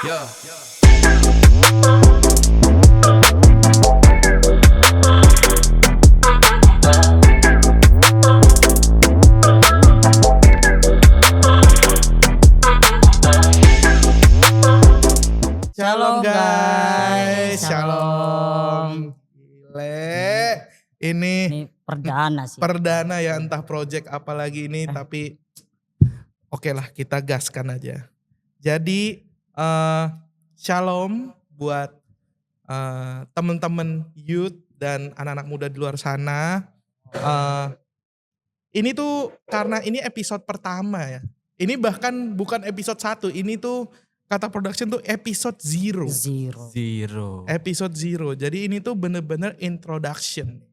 Yeah. Shalom guys, Shalom. Gile, ini Ini perdana sih. perdana ya, entah project apa lagi ini, tapi oke lah kita gaskan aja. Jadi shalom buat teman-teman youth dan anak-anak muda di luar sana. Ini tuh karena ini episode pertama ya. Ini bahkan bukan episode 1, ini tuh kata production tuh episode 0. Zero. Episode 0. Jadi ini tuh bener-bener introduction.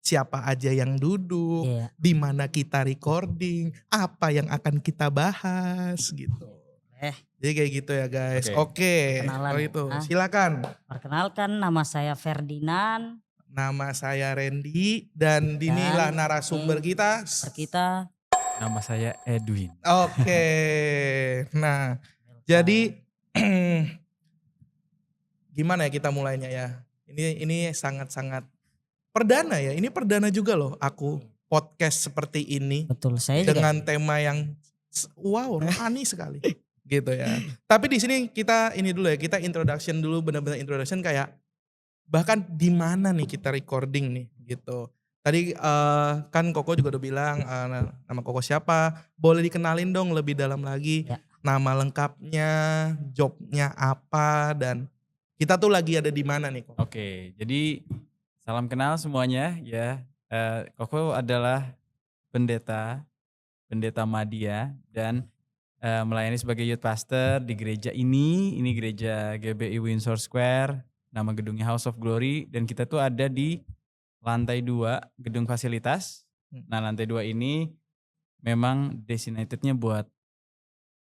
Siapa aja yang duduk, Iya. di mana kita recording, apa yang akan kita bahas gitu. Jadi kayak gitu ya guys. Oke. Kenalan Kalau ya. itu Ah. silakan. Perkenalkan, nama saya Ferdinand. Nama saya Randy dan inilah narasumber kita. Kita Nama saya Edwin. Oke. Nah, jadi gimana ya kita mulainya ya? Ini sangat-sangat perdana ya. Ini perdana juga loh aku podcast seperti ini betul saya juga. dengan tema yang wow, rohani sekali. Gitu ya. Tapi di sini kita ini dulu ya, kita introduction dulu, benar-benar introduction kayak bahkan di mana nih kita recording nih gitu. Tadi kan Koko juga udah bilang nama Koko siapa, boleh dikenalin dong lebih dalam lagi. Ya. Nama lengkapnya, jobnya apa, dan kita tuh lagi ada di mana nih Koko? Oke, jadi salam kenal semuanya ya. Koko adalah pendeta Madya dan melayani sebagai youth pastor di gereja ini gereja GBI Windsor Square, nama gedungnya House of Glory, dan kita tuh ada di lantai 2 gedung fasilitas. Nah, lantai 2 ini memang designated-nya buat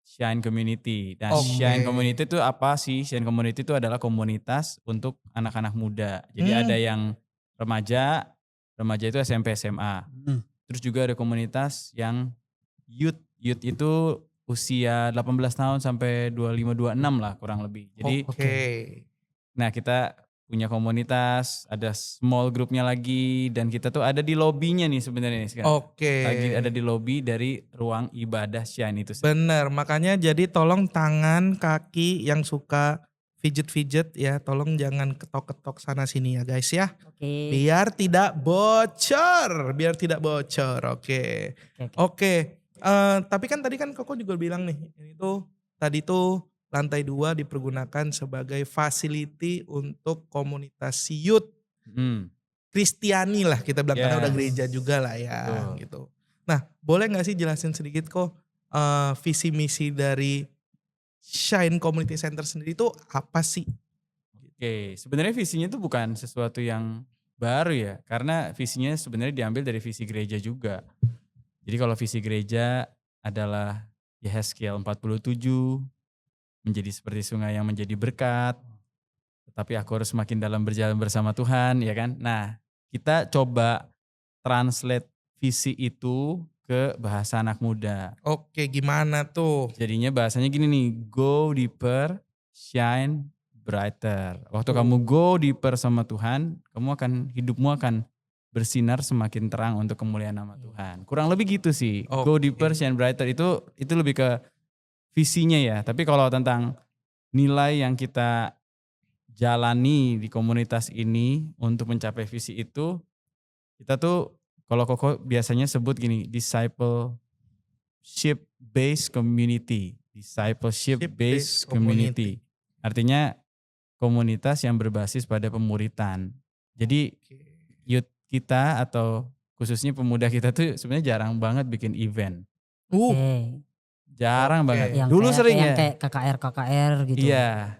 Shine Community. Dan Oke. Shine Community itu apa sih? Shine Community itu adalah komunitas untuk anak-anak muda. Jadi ada yang remaja itu SMP SMA. Terus juga ada komunitas yang youth itu usia 18 tahun sampai 25-26 lah kurang lebih. Jadi nah kita punya komunitas, ada small groupnya lagi, dan kita tuh ada di lobbynya nih sebenarnya nih sekarang. Lagi ada di lobby dari ruang ibadah Shine itu. Bener, makanya jadi tolong tangan, kaki yang suka fidget-fidget ya, tolong jangan ketok-ketok sana sini ya guys ya. Oke. Biar tidak bocor, Oke. Tapi kan tadi kan Koko juga bilang nih, ini tuh tadi tuh lantai 2 dipergunakan sebagai facility untuk komunitas youth. Kristiani lah kita bilang, karena udah gereja juga lah ya. Betul. Gitu. Nah, boleh gak sih jelasin sedikit kok visi misi dari Shine Community Center sendiri itu apa sih? Oke, sebenarnya visinya itu bukan sesuatu yang baru ya, karena visinya sebenarnya diambil dari visi gereja juga. Jadi kalau visi gereja adalah Yehezkiel 47, menjadi seperti sungai yang menjadi berkat, tetapi aku harus semakin dalam berjalan bersama Tuhan, ya kan? Nah, kita coba translate visi itu ke bahasa anak muda. Oke, gimana tuh? Jadinya bahasanya gini nih, go deeper, shine brighter. Waktu kamu go deeper sama Tuhan, hidupmu akan bersinar semakin terang untuk kemuliaan nama Tuhan. Kurang lebih gitu sih. Go deeper, shine brighter itu lebih ke visinya ya. Tapi kalau tentang nilai yang kita jalani di komunitas ini untuk mencapai visi itu, kita tuh kalau Koko biasanya sebut gini, discipleship based community. Artinya komunitas yang berbasis pada pemuritan. Jadi youth kita atau khususnya pemuda kita tuh sebenarnya jarang banget bikin event. Jarang banget. Yang Dulu sering yang ya. kayak KKR gitu. Iya.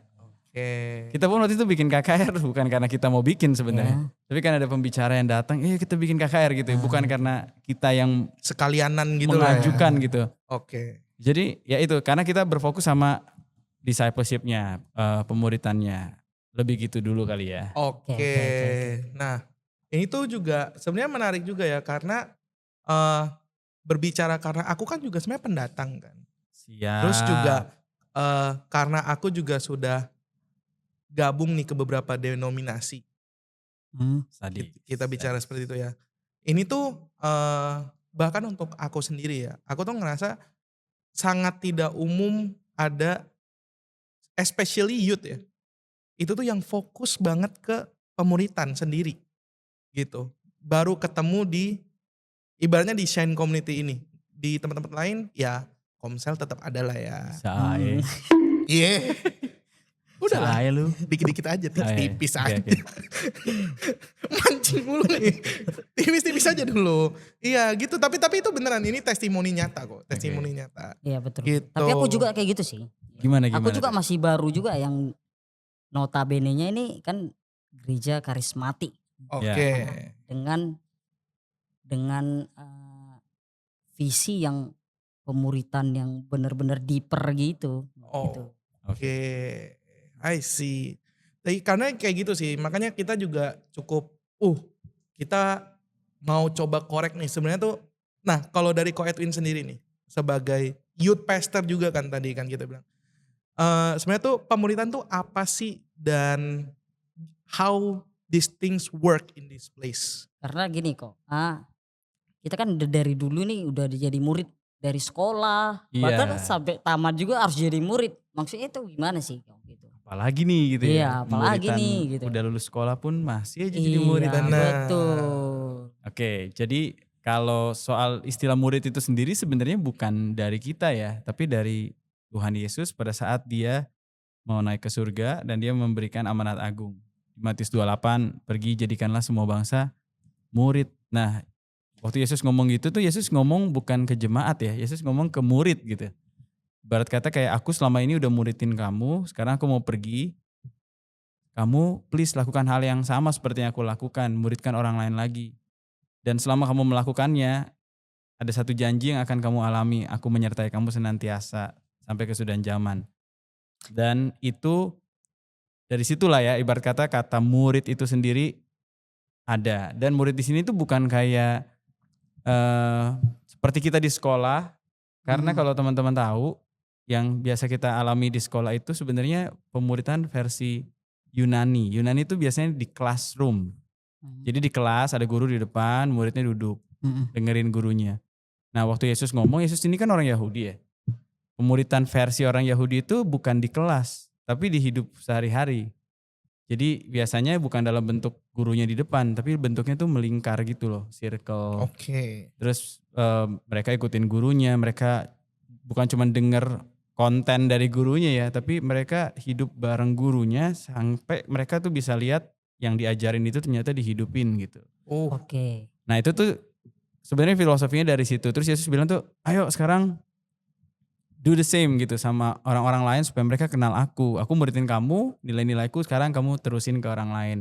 Kita pun waktu itu bikin KKR bukan karena kita mau bikin sebenarnya. Tapi kan ada pembicara yang datang, kita bikin KKR gitu. Bukan karena kita yang sekalianan gitu mengajukan lah ya. gitu. Jadi ya itu, karena kita berfokus sama discipleship-nya, pemuritannya. Lebih gitu dulu kali ya. Nah, ini tuh juga sebenarnya menarik juga ya, karena berbicara, karena aku kan juga sebenarnya pendatang kan. Siap. Terus juga karena aku juga sudah gabung nih ke beberapa denominasi. Sadis. Kita bicara seperti itu ya. Ini tuh bahkan untuk aku sendiri ya, aku tuh ngerasa sangat tidak umum ada especially youth ya. Itu tuh yang fokus banget ke pemuritan sendiri gitu. Baru ketemu di ibaratnya di Shine Community ini. Di tempat-tempat lain ya Komsel tetap ada lah ya. Sae. Iya. Udah lah, Sae lu. dikit-dikit aja, tipis-tipis Oke, aja. oke. Mancing mulu nih. Tipis-tipis aja dulu. Iya gitu, tapi itu beneran ini testimoni nyata kok, testimoni nyata. Iya betul. Gitu. Tapi aku juga kayak gitu sih. Gimana Aku juga tuh? masih baru juga yang notabene-nya ini kan gereja karismatik Oke. dengan visi yang pemuritan yang benar-benar deeper gitu. Oh. Gitu. Oke. I see. Tapi karena kayak gitu sih, makanya kita juga cukup kita mau coba korek nih sebenarnya tuh. Nah, kalau dari Ko Edwin sendiri nih sebagai youth pastor juga kan tadi kan kita bilang. Sebenarnya tuh pemuritan tuh apa sih dan how these things work in this place? Karena gini kok, kita kan dari dulu nih udah jadi murid dari sekolah, Iya. bahkan sampai tamat juga harus jadi murid. Maksudnya itu gimana sih? Gitu. Apalagi nih gitu ya. Iya, apalagi Pemuritan nih gitu. Udah lulus sekolah pun masih aja jadi murid. Iya, Benar. betul. Oke, jadi kalau soal istilah murid itu sendiri sebenarnya bukan dari kita ya, tapi dari Tuhan Yesus pada saat dia mau naik ke surga dan dia memberikan amanat agung. Matius 28, pergi jadikanlah semua bangsa murid. Nah, waktu Yesus ngomong gitu tuh Yesus ngomong bukan ke jemaat ya, Yesus ngomong ke murid gitu. Ibarat kata kayak aku selama ini udah muridin kamu, sekarang aku mau pergi. Kamu please lakukan hal yang sama seperti yang aku lakukan, muridkan orang lain lagi. Dan selama kamu melakukannya, ada satu janji yang akan kamu alami, aku menyertai kamu senantiasa sampai kesudahan zaman. Dan itu dari situlah ya ibarat kata murid itu sendiri ada. Dan murid di sini tuh bukan kayak seperti kita di sekolah, karena kalau teman-teman tahu yang biasa kita alami di sekolah itu sebenarnya pemuritan versi Yunani. Yunani itu biasanya di classroom. Jadi di kelas ada guru di depan, muridnya duduk dengerin gurunya. Nah waktu Yesus ngomong, Yesus ini kan orang Yahudi ya. Pemuritan versi orang Yahudi itu bukan di kelas, tapi di hidup sehari-hari. Jadi biasanya bukan dalam bentuk gurunya di depan, tapi bentuknya tuh melingkar gitu loh, circle. Oke. Terus mereka ikutin gurunya, mereka bukan cuma denger konten dari gurunya ya, tapi mereka hidup bareng gurunya sampai mereka tuh bisa lihat yang diajarin itu ternyata dihidupin gitu. Oke. Nah itu tuh sebenarnya filosofinya dari situ. Terus Yesus bilang tuh, ayo sekarang do the same gitu sama orang-orang lain supaya mereka kenal aku. Aku muridin kamu, nilai-nilaiku sekarang kamu terusin ke orang lain.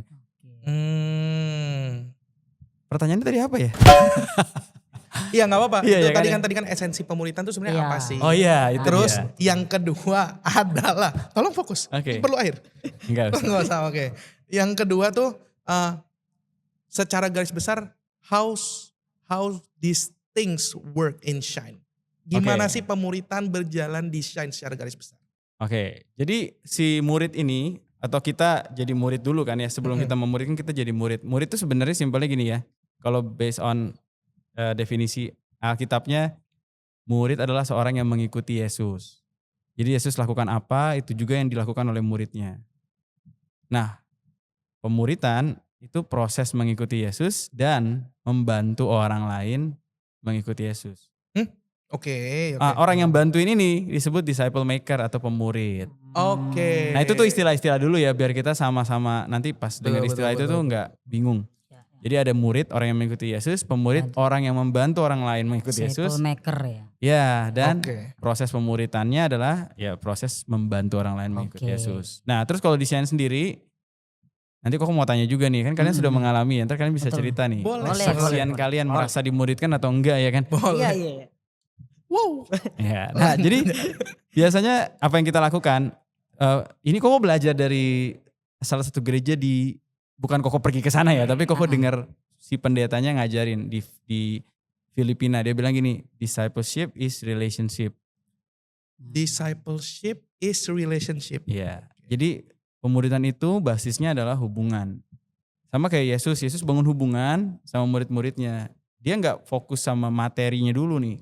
Pertanyaannya tadi apa ya? Iya nggak apa-apa. Iya, Itu iya kan tadi kan esensi pemuritan itu sebenarnya Iya. apa sih? Oh iya itu Terus dia. yang kedua adalah, tolong fokus. Oke. Perlu air. Enggak usah. Nggak usah. Oke. Yang kedua tuh secara garis besar how these things work in Shine. Gimana Oke. sih pemuritan berjalan di Shine secara garis besar? Oke, jadi si murid ini atau kita jadi murid dulu kan ya, sebelum kita memuridkan kita jadi murid. Murid itu sebenarnya simpelnya gini ya, kalau based on definisi Alkitabnya, murid adalah seorang yang mengikuti Yesus. Jadi Yesus lakukan apa, itu juga yang dilakukan oleh muridnya. Nah, pemuritan itu proses mengikuti Yesus dan membantu orang lain mengikuti Yesus. Oke. Orang yang bantuin ini disebut disciple maker atau pemurid. Oke. Nah itu tuh istilah-istilah dulu ya biar kita sama-sama nanti pas dengar Betul, istilah betul, itu tuh betul. nggak bingung. Ya, ya. Jadi ada murid orang yang mengikuti Yesus, pemurid orang yang membantu orang lain mengikuti Yesus. Disciple maker ya. Ya dan Oke. proses pemuritannya adalah ya proses membantu orang lain mengikuti Oke. Yesus. Nah terus kalau di Shine sendiri, nanti kok mau tanya juga nih, kan kalian sudah mengalami ya, ntar kalian bisa Betul. cerita nih. Boleh, Kesaksian boleh. kalian merasa dimuridkan atau enggak ya kan? Boleh. Iya. Wow. Ya, nah jadi biasanya apa yang kita lakukan, ini Koko belajar dari salah satu gereja bukan Koko pergi ke sana ya, tapi Koko dengar si pendetanya ngajarin di Filipina. Dia bilang gini, discipleship is relationship. Discipleship is relationship. Iya. Jadi pemuridan itu basisnya adalah hubungan. Sama kayak Yesus bangun hubungan sama murid-muridnya. Dia nggak fokus sama materinya dulu nih.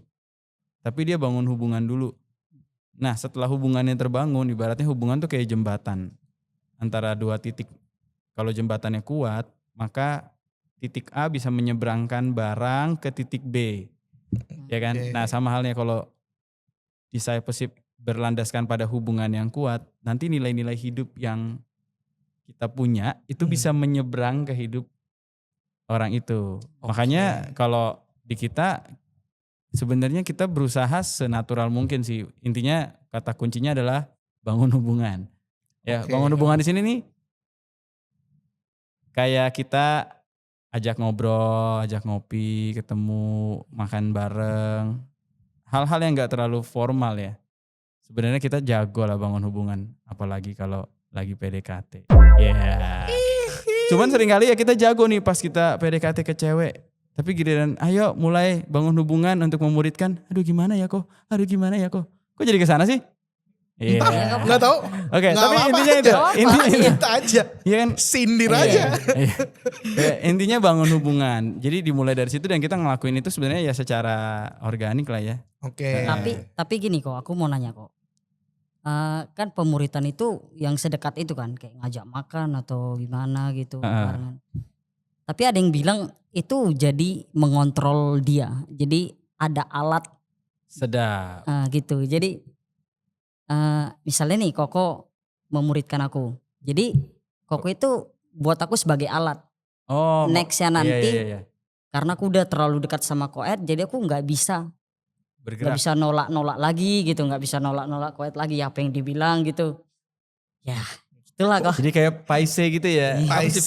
Tapi dia bangun hubungan dulu. Nah setelah hubungannya terbangun, ibaratnya hubungan tuh kayak jembatan antara dua titik. Kalau jembatannya kuat, maka titik A bisa menyeberangkan barang ke titik B. Ya kan? Oke. Nah sama halnya kalau discipleship berlandaskan pada hubungan yang kuat, nanti nilai-nilai hidup yang kita punya itu bisa menyeberang ke hidup orang itu. Makanya kalau di kita sebenarnya kita berusaha senatural mungkin sih. Intinya kata kuncinya adalah bangun hubungan. Ya, Oke. bangun hubungan di sini nih kayak kita ajak ngobrol, ajak ngopi, ketemu, makan bareng. Hal-hal yang gak terlalu formal ya. Sebenarnya kita jago lah bangun hubungan, apalagi kalau lagi PDKT. Ya. Cuman seringkali ya kita jago nih pas kita PDKT ke cewek. Tapi giliran ayo mulai bangun hubungan untuk memuridkan. Aduh gimana ya kok? Kok jadi ke sana sih? Iya. Nggak tahu. Oke, Nggak tapi apa-apa. intinya itu. Intinya itu. Kita aja. Iya kan? Sindir Iya, aja. iya. Ya, intinya bangun hubungan. Jadi dimulai dari situ dan kita ngelakuin itu sebenarnya ya secara organik lah ya. Oke. Tapi gini kok, aku mau nanya kok. Kan pemuritan itu yang sedekat itu kan, kayak ngajak makan atau gimana gitu barengan. Tapi ada yang bilang itu jadi mengontrol dia. Jadi ada alat Sedap. gitu. Jadi misalnya nih Koko memuridkan aku. Jadi Koko itu buat aku sebagai alat. Oh, Nextnya nanti iya. karena aku udah terlalu dekat sama Koed, jadi aku nggak bisa Bergerak. nolak lagi gitu, nggak bisa nolak Koed lagi apa yang dibilang gitu. Ya itulah kok. Jadi kayak paise gitu ya. Apa sih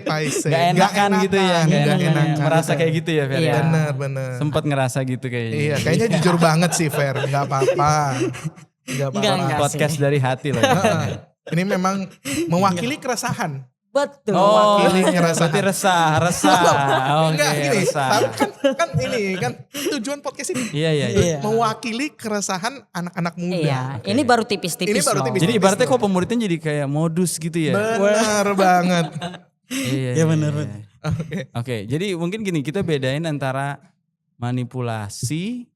Paise. Gak enakan gitu ya. Nggak enakan. Merasa kayak gitu ya Fer. Iya. Bener. Sempat ngerasa gitu kayaknya. Iya, kayaknya jujur banget sih Fer. Gak apa-apa. Gak apa-apa. Enggak. Podcast dari hati loh. Ini memang mewakili keresahan. Betul. Oh, Mewakili keresahan. berarti resah. Oke, Enggak gini, resah. kan ini kan tujuan podcast ini Iya. mewakili keresahan anak-anak muda. Iya, ini baru tipis-tipis Ini baru loh. tipis. Jadi ibaratnya kok pemuridnya jadi kayak modus gitu ya. Benar banget. Iya bener. Oke, jadi mungkin gini kita bedain antara manipulasi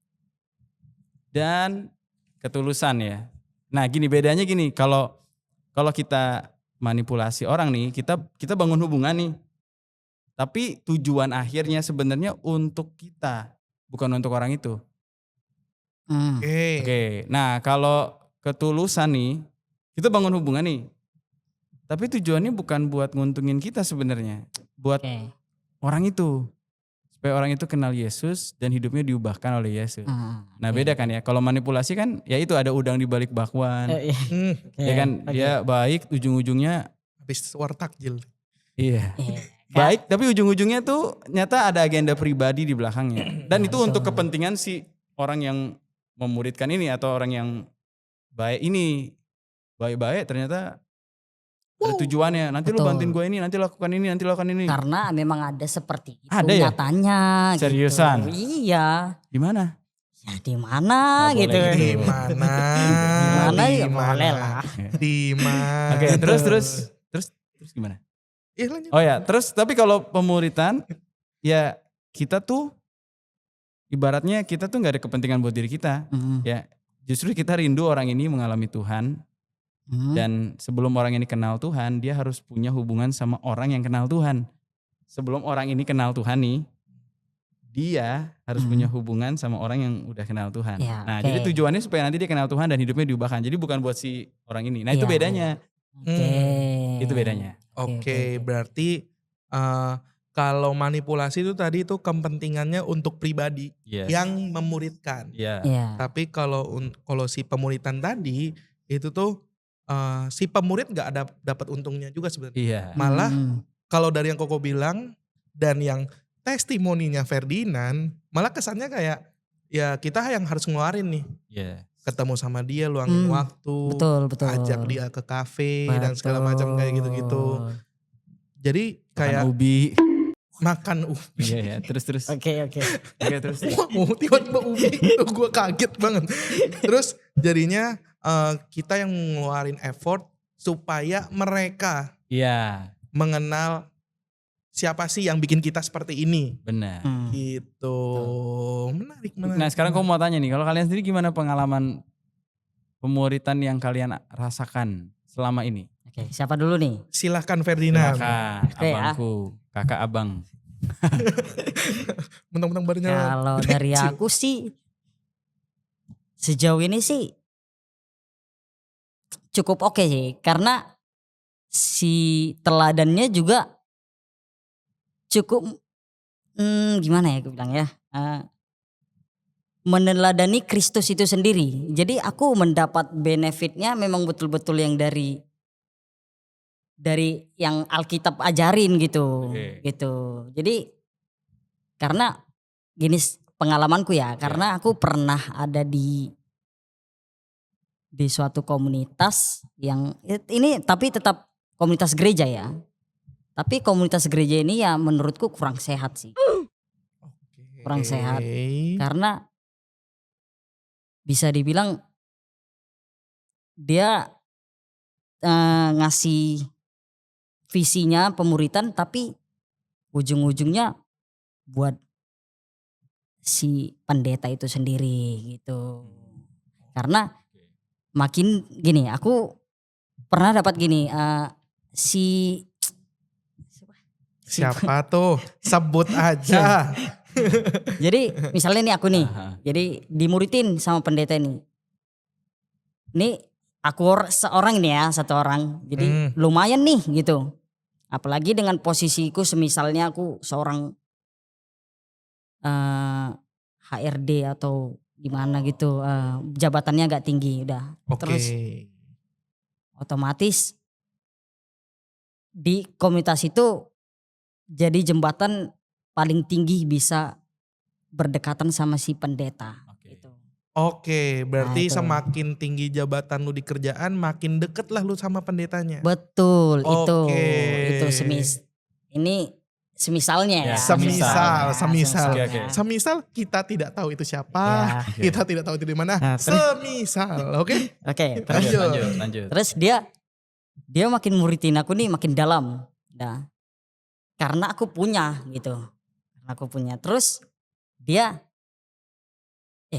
dan ketulusan ya. Nah gini bedanya gini, kalau kita manipulasi orang nih, kita bangun hubungan nih. Tapi tujuan akhirnya sebenarnya untuk kita, bukan untuk orang itu. Oke. Nah kalau ketulusan nih, kita bangun hubungan nih. Tapi tujuannya bukan buat nguntungin kita sebenarnya, buat Oke. orang itu. Supaya orang itu kenal Yesus dan hidupnya diubahkan oleh Yesus. Nah beda kan ya, kalau manipulasi kan ya itu ada udang di balik bakwan. Ya kan, dia baik ujung-ujungnya. Habis war takjil. Iya. Baik tapi ujung-ujungnya tuh nyata ada agenda pribadi di belakangnya. Dan itu untuk kepentingan si orang yang memuridkan ini atau orang yang baik ini. Baik-baik ternyata ada tujuannya. Nanti lu Betul. bantuin gue ini, nanti lakukan ini, nanti lakukan ini. Karena memang ada seperti itu Ada ya? nyatanya. Seriusan? Gitu. Iya. Di mana? Ya di mana Nggak gitu. boleh Di gitu. mana? Mana Di ya mana? boleh lah. Di mana? Oke, terus gimana? Iya lanjut. Oh ya, terus tapi kalau pemuritan ya kita tuh ibaratnya kita tuh nggak ada kepentingan buat diri kita. Ya, justru kita rindu orang ini mengalami Tuhan dan sebelum orang ini kenal Tuhan, dia harus punya hubungan sama orang yang kenal Tuhan. Sebelum orang ini kenal Tuhan nih, dia harus punya hubungan sama orang yang udah kenal Tuhan. Ya, Nah, oke. jadi tujuannya supaya nanti dia kenal Tuhan dan hidupnya diubahkan. Jadi bukan buat si orang ini. Nah, itu Iya, bedanya. Oke. Itu bedanya. Oke, berarti kalau manipulasi itu tadi itu kepentingannya untuk pribadi Yes. yang memuridkan. Iya. Iya. Tapi kalau si pemuritan tadi itu tuh si pemurid nggak ada dapat untungnya juga sebenarnya. Iya. Malah kalau dari yang Koko bilang dan yang testimoninya Ferdinand, malah kesannya kayak ya kita yang harus ngeluarin nih. Iya. Ketemu sama dia, luangin waktu, Betul. ajak dia ke kafe dan segala macam kayak gitu-gitu. Jadi kayak Makan ubi. makan ubi. Iya ya. Terus. Oke. Oke terus. Wow, tiba-tiba ubi itu gue kaget banget. Terus jadinya kita yang ngeluarin effort supaya mereka Iya, mengenal siapa sih yang bikin kita seperti ini. benar. Gitu. Menarik. Nah sekarang aku mau tanya nih, kalau kalian sendiri gimana pengalaman pemuritan yang kalian rasakan selama ini? Oke, siapa dulu nih? Silahkan Ferdinand. Silakan, Oke, abangku, kakak abang. Mentang-mentang barunya Kalau dari kecil. aku sih sejauh ini sih cukup oke sih, karena si teladannya juga cukup gimana ya aku bilang ya, meneladani Kristus itu sendiri. Jadi aku mendapat benefitnya memang betul-betul yang dari yang Alkitab ajarin gitu. Oke. Gitu. Jadi karena gini pengalamanku ya, karena aku pernah ada di suatu komunitas yang ini tapi tetap komunitas gereja ya. Tapi komunitas gereja ini ya menurutku kurang sehat sih. Kurang sehat. Karena bisa dibilang dia ngasih visinya pemuritan tapi ujung-ujungnya buat si pendeta itu sendiri gitu. Karena makin gini, aku pernah dapat gini, Siapa tuh? Sebut aja. jadi misalnya nih aku nih, Aha. jadi dimuritin sama pendeta ini. Ini aku seorang ini ya, satu orang. Jadi lumayan nih gitu. Apalagi dengan posisiku semisalnya aku seorang HRD atau gimana gitu, jabatannya agak tinggi udah. Terus otomatis di komunitas itu jadi jembatan paling tinggi bisa berdekatan sama si pendeta. Oke. Gitu. Oke, berarti Nah, itu. semakin tinggi jabatan lu di kerjaan, makin deket lah lu sama pendetanya. Betul, Oke. itu ini semisalnya ya. Ya, Semisal. Oke. Semisal kita tidak tahu itu siapa, Ya. kita tidak tahu itu di mana. Nah, Semisal, oke? Oke, Lanjut. terus dia makin muridin aku nih makin dalam. Nah, karena aku punya gitu. Terus dia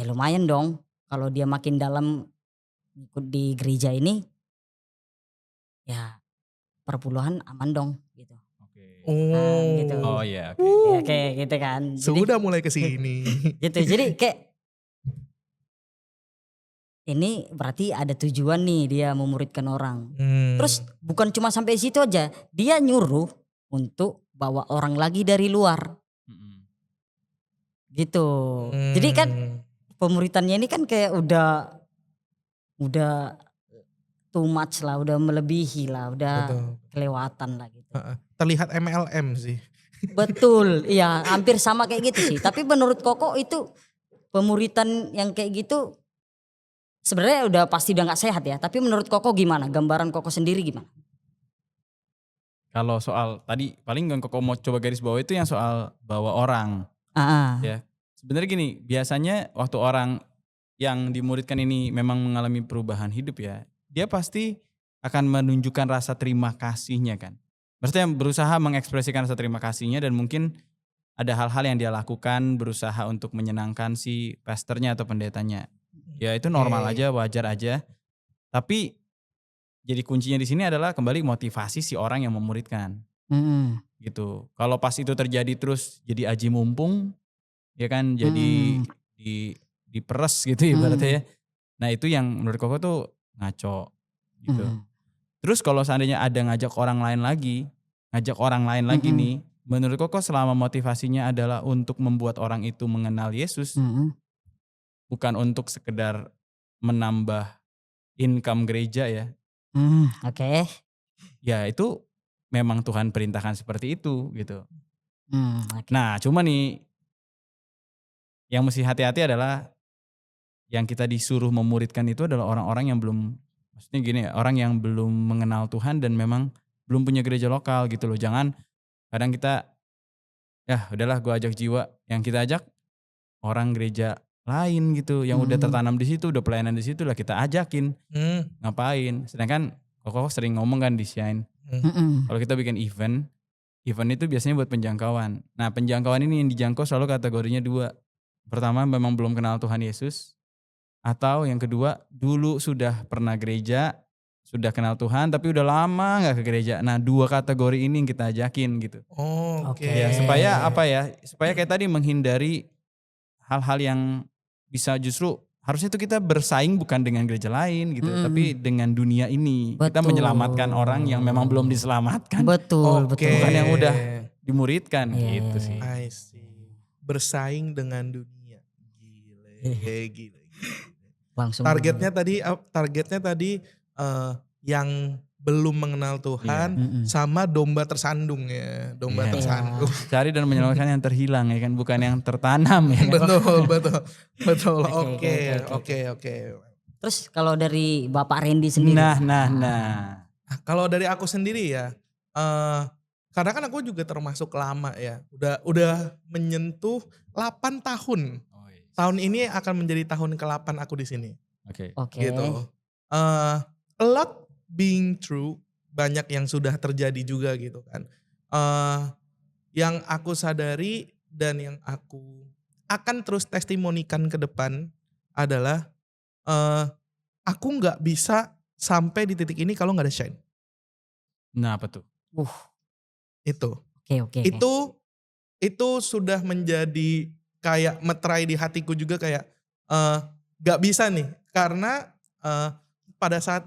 lumayan dong kalau dia makin dalam ikut di gereja ini ya perpuluhan aman dong gitu. Gitu. Oh iya, oke. Ya, kayak gitu kan. Sudah mulai ke sini. Gitu. Jadi kayak ini berarti ada tujuan nih dia memuridkan orang. Terus bukan cuma sampai situ aja, dia nyuruh untuk bawa orang lagi dari luar. Gitu. Jadi kan pemuritannya ini kan kayak udah too much lah, udah melebihi lah, udah kelewatan lah gitu. Terlihat MLM sih. Betul, iya hampir sama kayak gitu sih. Tapi menurut Koko itu pemuritan yang kayak gitu sebenarnya udah pasti udah gak sehat ya. Tapi menurut Koko gimana? Gambaran Koko sendiri gimana? Kalau soal tadi paling yang Koko mau coba garis bawah itu yang soal bawa orang. Ya. Sebenarnya gini, biasanya waktu orang yang dimuridkan ini memang mengalami perubahan hidup ya, dia pasti akan menunjukkan rasa terima kasihnya kan. Maksudnya berusaha mengekspresikan rasa terima kasihnya dan mungkin ada hal-hal yang dia lakukan berusaha untuk menyenangkan si pastornya atau pendetanya. Ya itu normal aja, wajar aja. Tapi jadi kuncinya di sini adalah kembali motivasi si orang yang memuridkan. Gitu. Kalau pas itu terjadi terus jadi aji mumpung, ya kan jadi diperes gitu ibaratnya ya. Nah itu yang menurut Koko tuh ngaco gitu. Terus kalau seandainya ada ngajak orang lain lagi nih, menurut Koko selama motivasinya adalah untuk membuat orang itu mengenal Yesus, bukan untuk sekedar menambah income gereja ya. Oke. Ya itu memang Tuhan perintahkan seperti itu gitu. Okay. Nah cuma nih yang mesti hati-hati adalah yang kita disuruh memuridkan itu adalah orang-orang yang belum, maksudnya gini ya, orang yang belum mengenal Tuhan dan memang belum punya gereja lokal gitu loh. Jangan kadang kita, ya udahlah gue ajak jiwa, yang kita ajak orang gereja lain gitu, yang udah tertanam di situ, udah pelayanan di situ lah kita ajakin ngapain. Sedangkan Koko sering ngomong kan di Shine, kalau kita bikin event itu biasanya buat penjangkauan. Nah penjangkauan ini yang dijangkau selalu kategorinya 2. Pertama memang belum kenal Tuhan Yesus, atau yang kedua dulu sudah pernah gereja, sudah kenal Tuhan tapi udah lama gak ke gereja. Nah 2 kategori ini yang kita ajakin gitu. Oke. Ya, supaya kayak tadi menghindari hal-hal yang bisa justru harusnya itu kita bersaing bukan dengan gereja lain gitu, tapi dengan dunia ini. Kita Betul. menyelamatkan orang yang memang belum diselamatkan. Betul, Oke. betul. Bukan yang udah dimuridkan gitu sih. I see. Bersaing dengan dunia. Gile. Langsung Targetnya tadi yang belum mengenal Tuhan sama domba tersandung ya, domba Iya. tersandung. Cari dan menyelamatkan yang terhilang ya kan, bukan yang tertanam ya kan. Betul. Oke. Terus kalau dari Bapak Randy sendiri? Nah. Nah, kalau dari aku sendiri ya, karena kan aku juga termasuk lama ya, udah menyentuh 8 tahun. Tahun ini akan menjadi tahun ke-8 aku di sini. Oke. Gitu. A lot being true, banyak yang sudah terjadi juga gitu kan. Yang aku sadari dan yang aku akan terus testimonikan ke depan adalah aku nggak bisa sampai di titik ini kalau nggak ada Shine. Nah apa tuh? Itu. Oke. Itu sudah menjadi kayak meterai di hatiku juga, kayak nggak bisa nih karena pada saat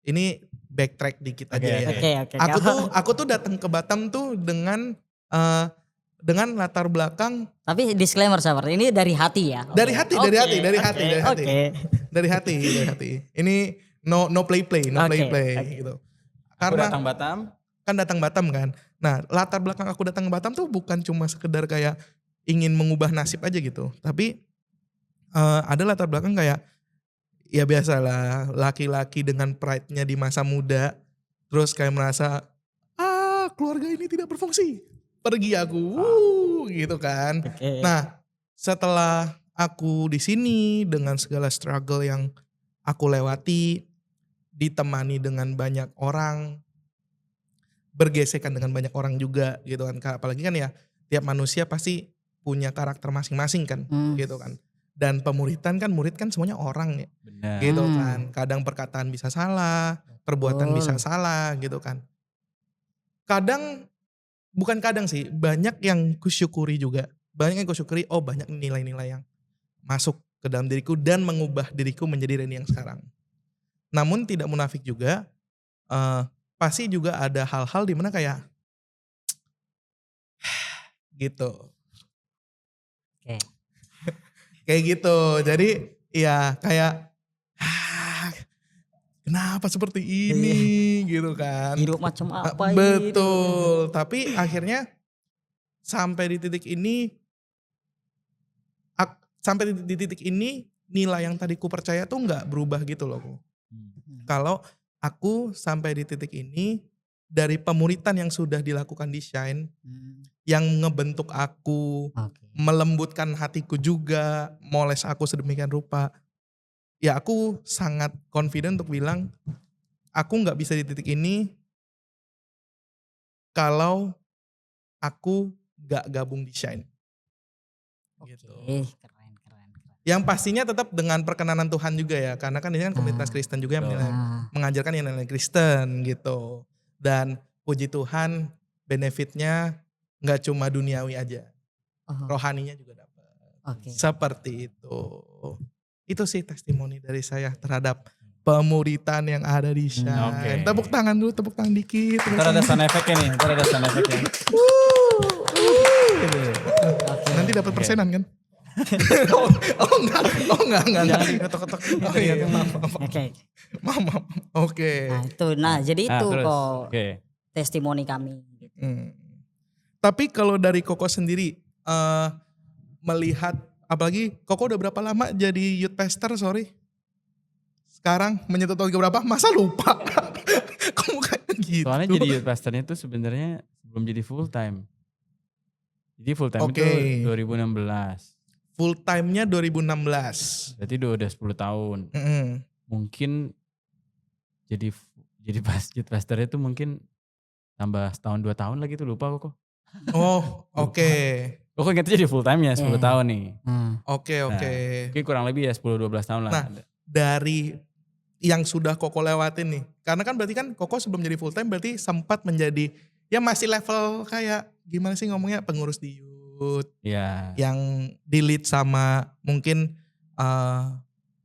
ini backtrack dikit aja ya. Oke. Aku tuh datang ke Batam tuh dengan latar belakang. Tapi disclaimer sahabat, ini dari hati ya. Dari hati. Oke. Dari hati. Ini no play gitu. Karena Aku datang Batam. kan datang Batam kan. Nah, latar belakang aku datang ke Batam tuh bukan cuma sekedar kayak ingin mengubah nasib aja gitu. Tapi ada latar belakang kayak ya biasalah, laki-laki dengan pride-nya di masa muda, terus kayak merasa keluarga ini tidak berfungsi, pergi aku, gitu kan. Oke. Nah, setelah aku di sini dengan segala struggle yang aku lewati, ditemani dengan banyak orang, bergesekan dengan banyak orang juga gitu kan. Apalagi kan ya tiap manusia pasti punya karakter masing-masing kan, gitu kan. Dan pemuritan kan, murid kan semuanya orang ya. Benar. Gitu kan. Kadang perkataan bisa salah, perbuatan bisa salah gitu kan. Bukan kadang sih, banyak yang kusyukuri juga. Banyak yang kusyukuri, banyak nilai-nilai yang masuk ke dalam diriku dan mengubah diriku menjadi Randy yang sekarang. Namun tidak munafik juga, pasti juga ada hal-hal di mana kayak gitu. Oke. Kayak gitu. Jadi ya kayak kenapa seperti ini gitu kan. Hidup macam apa ini? Betul. Tapi akhirnya sampai di titik ini nilai yang tadi ku percaya tuh gak berubah gitu loh. Kalau aku sampai di titik ini dari pemuritan yang sudah dilakukan di Shine, yang ngebentuk aku, melembutkan hatiku juga, moles aku sedemikian rupa. Ya aku sangat confident untuk bilang, aku gak bisa di titik ini kalau aku gak gabung di Shine. Gitu. Keren. Yang pastinya tetap dengan perkenanan Tuhan juga ya, karena kan ini kan komunitas Kristen juga yang mengajarkan nilai Kristen gitu. Dan puji Tuhan benefitnya gak cuma duniawi aja, rohaninya juga dapat. Seperti itu. Itu sih testimoni dari saya terhadap pemuritan yang ada di Shine. Tepuk tangan dulu, tepuk tangan dikit. Ntar ada sound effect-nya nih, Nanti dapat persenan kan? Enggak. Jangan diketok-ketok. Maaf. Oke. Nah jadi itu terus. kok testimoni kami. Gitu. Tapi kalau dari Koko sendiri melihat, apalagi Koko udah berapa lama jadi youth pastor, sekarang menyentuh tahun berapa? Masa lupa? Kamu kayak gitu. Soalnya jadi youth pastornya itu sebenarnya sebelum jadi full time. Jadi full time itu 2016. full time-nya 2016. Berarti udah 10 tahun. Mungkin jadi youth pastor itu mungkin tambah setahun 2 tahun lagi tuh, lupa kok. Oh, oke. Kok ingetnya jadi full time ya 10 tahun nih. Oke. Mungkin kurang lebih ya 10-12 tahun lah. Nah, dari yang sudah Koko lewatin nih. Karena kan berarti kan Koko sebelum jadi full time berarti sempat menjadi ya masih level kayak gimana sih ngomongnya, pengurus di youth. Iya. Yang di lead sama mungkin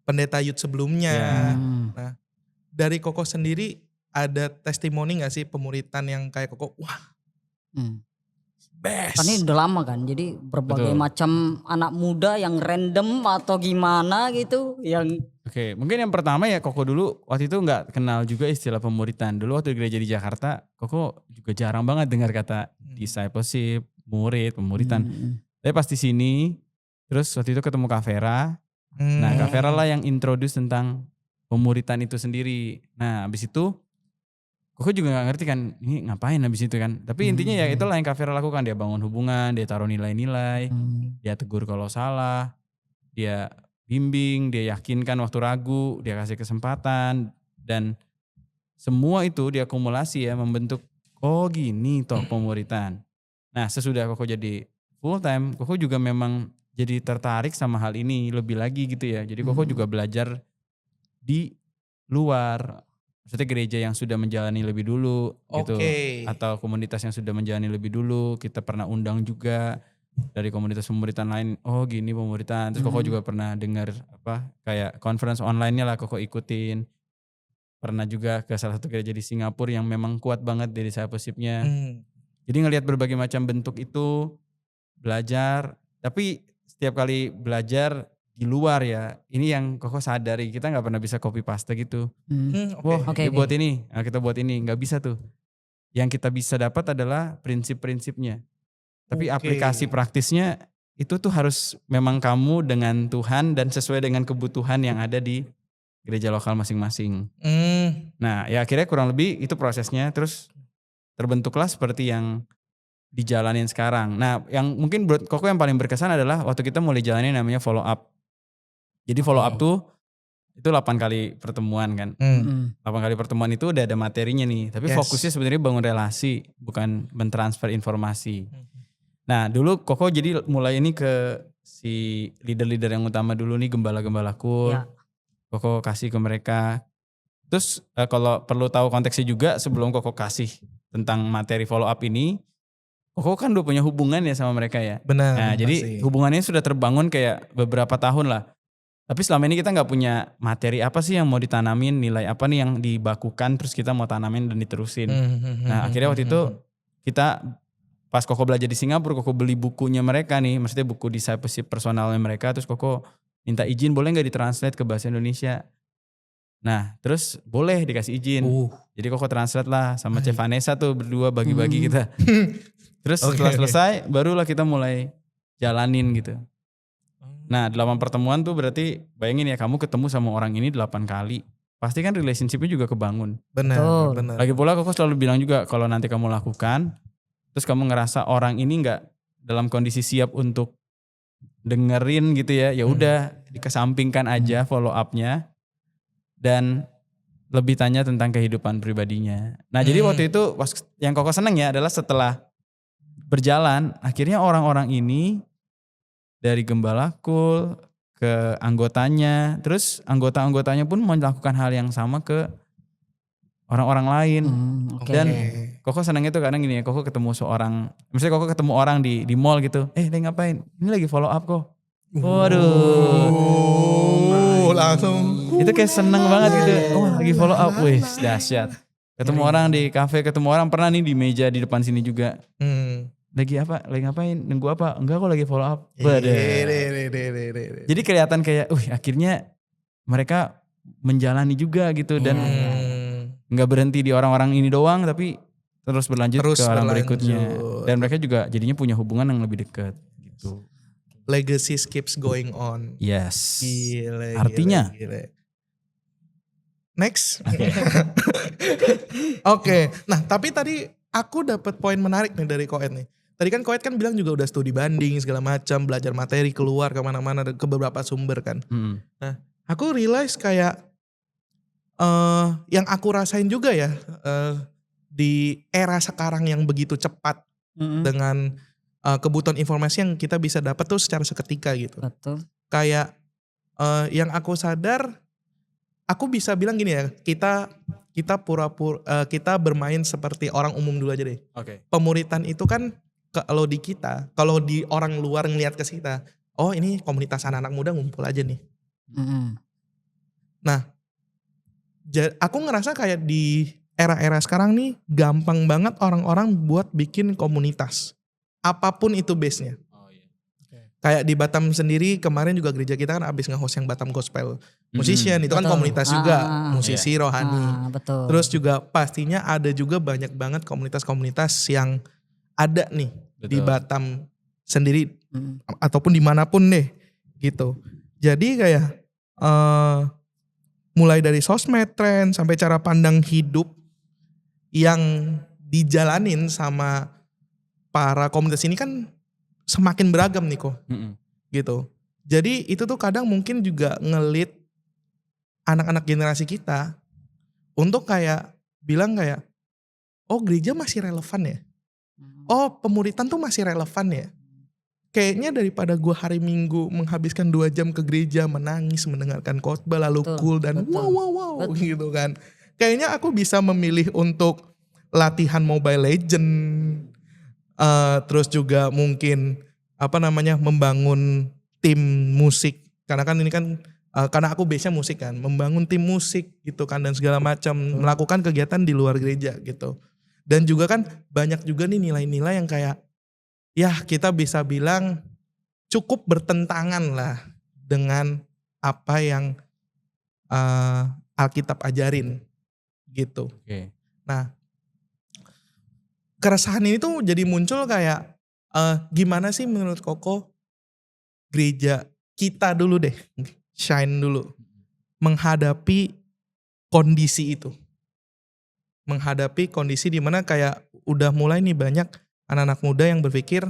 pendeta youth sebelumnya. Nah, dari Koko sendiri ada testimoni gak sih pemuritan yang kayak Koko, wah best. Kan ini udah lama kan, jadi berbagai macam anak muda yang random atau gimana gitu. Oke, mungkin yang pertama ya Koko dulu waktu itu gak kenal juga istilah pemuritan. Dulu waktu di gereja di Jakarta, Koko juga jarang banget dengar kata discipleship, pemuritan. Tapi pas di sini, terus waktu itu ketemu Kak Vera. Nah Kak Vera lah yang introduce tentang pemuritan itu sendiri. Nah abis itu Koko juga gak ngerti kan ini ngapain abis itu kan. Tapi intinya ya itulah yang Kak Vera lakukan. Dia bangun hubungan, dia taruh nilai-nilai, dia tegur kalau salah, dia bimbing, dia yakinkan waktu ragu, dia kasih kesempatan. Dan semua itu diakumulasi ya membentuk, oh gini toh pemuritan. Nah sesudah Koko jadi full time, Koko juga memang jadi tertarik sama hal ini lebih lagi gitu ya. Jadi Koko juga belajar di luar. Maksudnya gereja yang sudah menjalani lebih dulu gitu. Atau komunitas yang sudah menjalani lebih dulu. Kita pernah undang juga dari komunitas pemuritan lain. Oh gini pemuritan. Terus Koko juga pernah dengar kayak conference online-nya lah Koko ikutin. Pernah juga ke salah satu gereja di Singapura yang memang kuat banget dari discipleship-nya. Jadi ngelihat berbagai macam bentuk itu, belajar. Tapi setiap kali belajar di luar ya, ini yang Koko sadari, kita gak pernah bisa copy paste gitu. Buat ini, nah kita buat ini, gak bisa tuh. Yang kita bisa dapat adalah prinsip-prinsipnya. Tapi aplikasi praktisnya itu tuh harus memang kamu dengan Tuhan dan sesuai dengan kebutuhan yang ada di gereja lokal masing-masing. Nah ya akhirnya kurang lebih itu prosesnya, terus terbentuklah seperti yang dijalanin sekarang. Nah yang mungkin buat Koko yang paling berkesan adalah waktu kita mulai jalanin namanya follow up. Jadi follow up tuh itu 8 kali pertemuan kan. 8 kali pertemuan itu udah ada materinya nih. Tapi fokusnya sebenarnya bangun relasi, bukan mentransfer informasi. Nah dulu Koko jadi mulai ini ke si leader-leader yang utama dulu nih, gembala-gembala cool. Koko kasih ke mereka. Terus kalau perlu tahu konteksnya juga sebelum Koko kasih tentang materi follow up ini, Koko kan udah punya hubungan ya sama mereka ya. Benar. Nah jadi hubungannya sudah terbangun kayak beberapa tahun lah. Tapi selama ini kita gak punya materi apa sih yang mau ditanamin, nilai apa nih yang dibakukan terus kita mau tanamin dan diterusin. Nah akhirnya waktu itu kita pas Koko belajar di Singapura, Koko beli bukunya mereka nih, maksudnya buku discipleship personalnya mereka, terus Koko minta izin boleh gak ditranslate ke bahasa Indonesia. Nah terus boleh dikasih izin. Jadi Koko translate lah sama Cek Vanessa tuh berdua bagi-bagi kita. Terus setelah selesai barulah kita mulai jalanin gitu. Nah 8 pertemuan tuh berarti bayangin ya kamu ketemu sama orang ini 8 kali. Pasti kan relationship-nya juga kebangun. Benar. Lagi pula Koko selalu bilang juga kalau nanti kamu lakukan, terus kamu ngerasa orang ini gak dalam kondisi siap untuk dengerin gitu ya, ya udah dikesampingkan aja follow up-nya dan lebih tanya tentang kehidupan pribadinya. Nah jadi waktu itu yang Koko seneng ya adalah setelah berjalan akhirnya orang-orang ini dari gembala cool ke anggotanya, terus anggota-anggotanya pun melakukan hal yang sama ke orang-orang lain. Dan Koko senang itu kadang gini ya, Koko ketemu misalnya Koko ketemu orang di mall gitu, lagi ngapain? Ini lagi follow up kok. Waduh. Langsung. Itu kayak seneng banget gitu, lagi follow up, wih dahsyat. Ketemu orang di kafe, ketemu orang pernah nih di meja di depan sini juga. Lagi apa? Lagi ngapain? Nunggu apa? Enggak kok lagi follow up. Jadi kelihatan kayak, akhirnya mereka menjalani juga gitu dan nggak berhenti di orang-orang ini doang, tapi terus berlanjut ke orang berikutnya. Dan mereka juga jadinya punya hubungan yang lebih dekat gitu. Legacy keeps going on. Yes. Gile, artinya. Gile. Next. Oke. Nah tapi tadi aku dapat poin menarik nih dari Koed nih. tadi kan Koet kan bilang juga udah studi banding segala macam, belajar materi keluar kemana-mana ke beberapa sumber kan. Nah, aku realize kayak yang aku rasain juga ya di era sekarang yang begitu cepat dengan kebutuhan informasi yang kita bisa dapat tuh secara seketika gitu. Betul. Kayak yang aku sadar, aku bisa bilang gini ya, kita pura-pura kita bermain seperti orang umum dulu aja deh. Oke. Pemuritan itu kan kalau di kita, kalau di orang luar ngelihat ke kita, oh ini komunitas anak-anak muda ngumpul aja nih. Nah, aku ngerasa kayak di era-era sekarang nih gampang banget orang-orang buat bikin komunitas. Apapun itu base-nya. Kayak di Batam sendiri kemarin juga gereja kita kan abis nge-host yang Batam Gospel Musician, itu kan Betul. komunitas juga, musisi rohani. Betul. Terus juga pastinya ada juga banyak banget komunitas-komunitas yang ada nih di Batam sendiri ataupun dimanapun deh gitu. Jadi kayak mulai dari sosmed, tren sampai cara pandang hidup yang dijalanin sama para komunitas ini kan semakin beragam nih kok, gitu. Jadi itu tuh kadang mungkin juga ngelit anak-anak generasi kita untuk kayak bilang kayak, oh gereja masih relevan ya, oh pemuritan tuh masih relevan ya. Kayaknya daripada gue hari Minggu menghabiskan 2 jam ke gereja menangis mendengarkan khotbah lalu cool dan wow gitu kan. Kayaknya aku bisa memilih untuk latihan Mobile Legend. Terus juga mungkin membangun tim musik, karena kan ini kan karena aku base-nya musik kan, membangun tim musik gitu kan dan segala macam, melakukan kegiatan di luar gereja gitu. Dan juga kan banyak juga nih nilai-nilai yang kayak ya kita bisa bilang cukup bertentangan lah dengan apa yang Alkitab ajarin gitu. Nah, keresahan ini tuh jadi muncul kayak gimana sih menurut Koko gereja kita dulu deh, Shine dulu, menghadapi kondisi itu. Menghadapi kondisi dimana kayak udah mulai nih banyak anak-anak muda yang berpikir,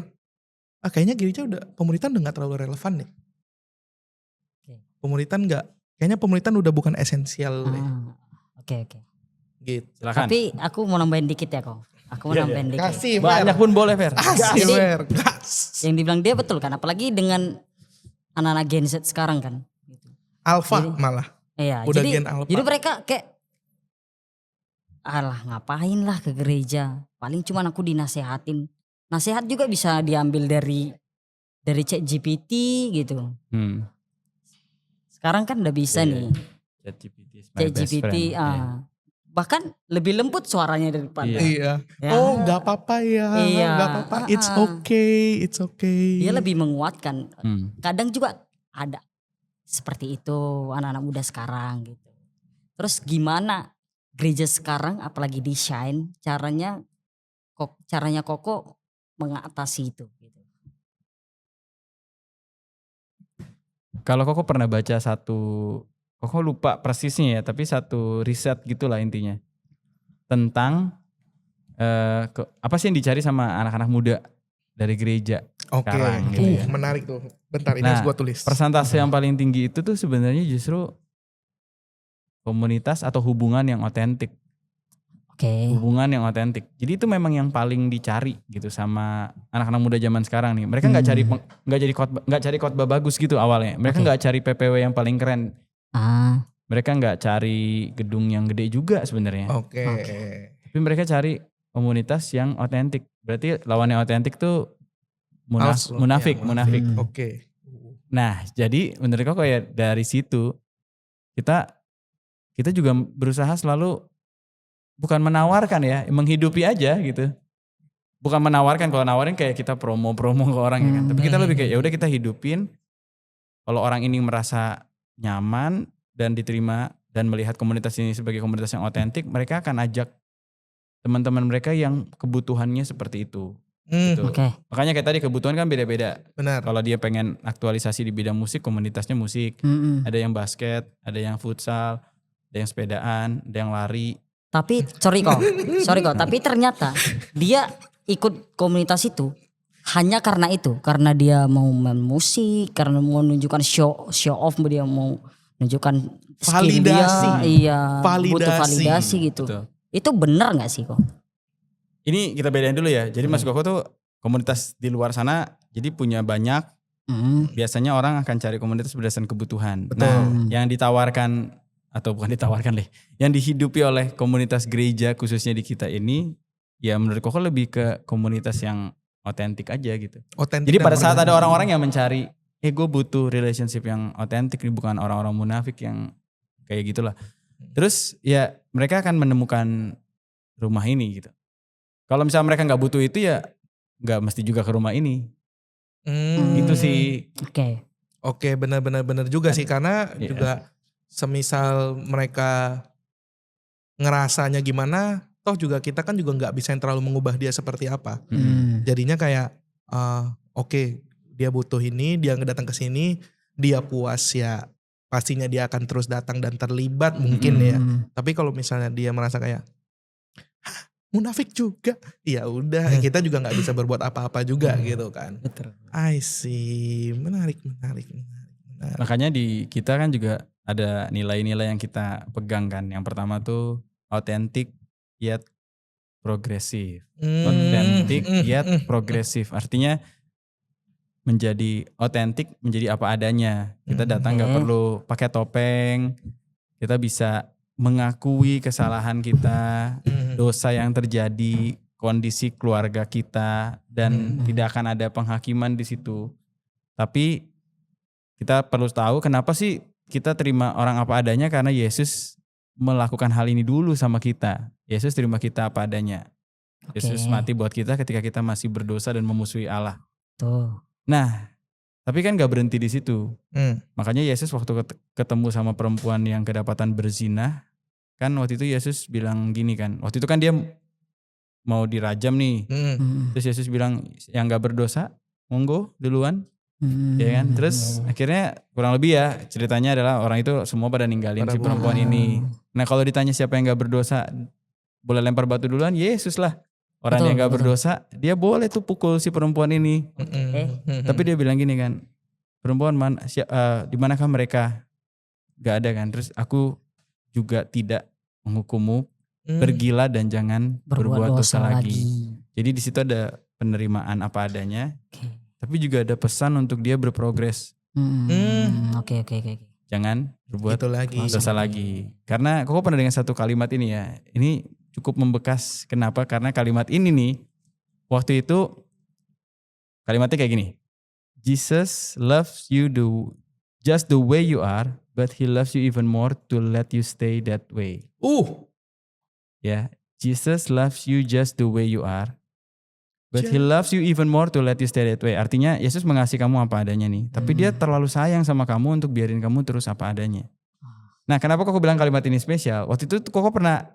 kayaknya gereja pemuritan udah gak terlalu relevan deh. Kayaknya pemuritan udah bukan esensial deh. Oke. Gitu. Silakan. Tapi aku mau nambahin dikit ya kok. Aku mau nambahin dikit. Kasih Banyak pun boleh Fer. Kasih Jadi, Fer. Yang dibilang dia betul kan, apalagi dengan anak-anak Gen Z sekarang kan. Alpha Jadi, malah. Iya, Udah Gen Alpha. jadi mereka kayak alah ngapain lah ke gereja. Paling cuman aku dinasehatin. Nasihat juga bisa diambil dari ChatGPT gitu. Sekarang kan udah bisa nih. ChatGPT bahkan lebih lembut suaranya daripada. Iya. Ya. Oh gak apa-apa ya. Iya. Gak apa-apa. It's okay. Dia lebih menguatkan. Kadang juga ada seperti itu anak-anak muda sekarang gitu. Terus gimana gereja sekarang apalagi di Shine caranya Koko mengatasi itu gitu. Kalau Koko pernah baca Koko lupa persisnya ya, tapi satu riset gitulah intinya tentang apa sih yang dicari sama anak-anak muda dari gereja sekarang. Gitu ya. Menarik tuh. Bentar ini harus gue tulis. Persentase yang paling tinggi itu tuh sebenarnya justru komunitas atau hubungan yang otentik. Hubungan yang otentik. Jadi itu memang yang paling dicari gitu sama anak-anak muda zaman sekarang nih. Mereka nggak cari khotbah bagus gitu awalnya. Mereka nggak cari PPW yang paling keren. Mereka nggak cari gedung yang gede juga sebenarnya. Tapi mereka cari komunitas yang otentik. Berarti lawannya otentik tuh munafik. Nah, jadi menurut Koko ya dari situ kita juga berusaha selalu bukan menawarkan ya, menghidupi aja gitu. Bukan menawarkan, kalau nawarin kayak kita promo ke orang ya kan. Tapi kita lebih kayak ya udah kita hidupin. Kalau orang ini merasa nyaman dan diterima dan melihat komunitas ini sebagai komunitas yang otentik, mereka akan ajak teman-teman mereka yang kebutuhannya seperti itu. Gitu. Makanya kayak tadi kebutuhan kan beda-beda. Benar. Kalau dia pengen aktualisasi di bidang musik, komunitasnya musik. Ada yang basket, ada yang futsal, ada yang sepedaan, ada yang lari. Tapi sorry kok, tapi ternyata dia ikut komunitas itu hanya karena itu, karena dia mau main musik, karena mau menunjukkan show off, dia mau menunjukkan skill Validasi. dia, iya, butuh Validasi. validasi gitu. Betul. Itu benar nggak sih kok? Ini kita bedain dulu ya. Jadi Mas Koko tuh komunitas di luar sana jadi punya banyak. Biasanya orang akan cari komunitas berdasarkan kebutuhan. Betul. Nah, yang ditawarkan atau bukan ditawarkan deh, yang dihidupi oleh komunitas gereja khususnya di kita ini, ya menurut Koko lebih ke komunitas yang otentik aja gitu. Otentik. Jadi dan pada saat ada bergantung. orang-orang yang mencari, gue butuh relationship yang otentik, bukan orang-orang munafik yang kayak gitulah. Terus ya mereka akan menemukan rumah ini gitu. Kalau misalnya mereka nggak butuh itu ya nggak mesti juga ke rumah ini. Itu sih. Oke, benar juga sih, karena Iya. juga semisal mereka ngerasanya gimana, toh juga kita kan juga nggak bisa yang terlalu mengubah dia seperti apa. Jadinya kayak oke, dia butuh ini, dia datang ke sini, dia puas ya pastinya dia akan terus datang dan terlibat mungkin ya. Tapi kalau misalnya dia merasa kayak munafik juga, ya udah kita juga nggak bisa berbuat apa-apa juga gitu kan. Betul. I see, menarik. Makanya di kita kan juga ada nilai-nilai yang kita pegang kan. Yang pertama tuh authentic yet progresif. Authentic yet progresif. Artinya menjadi otentik, menjadi apa adanya. Kita datang gak perlu pakai topeng. Kita bisa mengakui kesalahan kita, dosa yang terjadi, kondisi keluarga kita, dan tidak akan ada penghakiman di situ. Tapi kita perlu tahu kenapa sih kita terima orang apa adanya, karena Yesus melakukan hal ini dulu sama kita. Yesus terima kita apa adanya. Yesus mati buat kita ketika kita masih berdosa dan memusuhi Allah. Tuh. Nah, tapi kan gak berhenti di situ. Makanya Yesus waktu ketemu sama perempuan yang kedapatan berzina, kan waktu itu Yesus bilang gini kan. Waktu itu kan dia mau dirajam nih. Terus Yesus bilang yang gak berdosa, monggo duluan. Ya kan. Terus akhirnya kurang lebih ya ceritanya adalah orang itu semua pada ninggalin si perempuan ini. Nah kalau ditanya siapa yang gak berdosa boleh lempar batu duluan, Yesus lah. Orang yang gak berdosa, dia boleh tuh pukul si perempuan ini. Tapi dia bilang gini kan, perempuan di manakah mereka? Gak ada kan. Terus aku juga tidak menghukummu, pergilah dan jangan berbuat dosa lagi. Jadi di situ ada penerimaan apa adanya, tapi juga ada pesan untuk dia berprogres. Oke. Itu Jangan berbuat dosa lagi. Karena Koko pernah dengar satu kalimat ini ya. Ini cukup membekas. Kenapa? Karena kalimat ini nih, waktu itu kalimatnya kayak gini. Jesus loves you just the way you are, but he loves you even more to let you stay that way. Ya, Jesus loves you just the way you are, but he loves you even more to let you stay that way. Artinya Yesus mengasihi kamu apa adanya nih, tapi dia terlalu sayang sama kamu untuk biarin kamu terus apa adanya. Nah, kenapa Koko bilang kalimat ini spesial? Waktu itu Koko pernah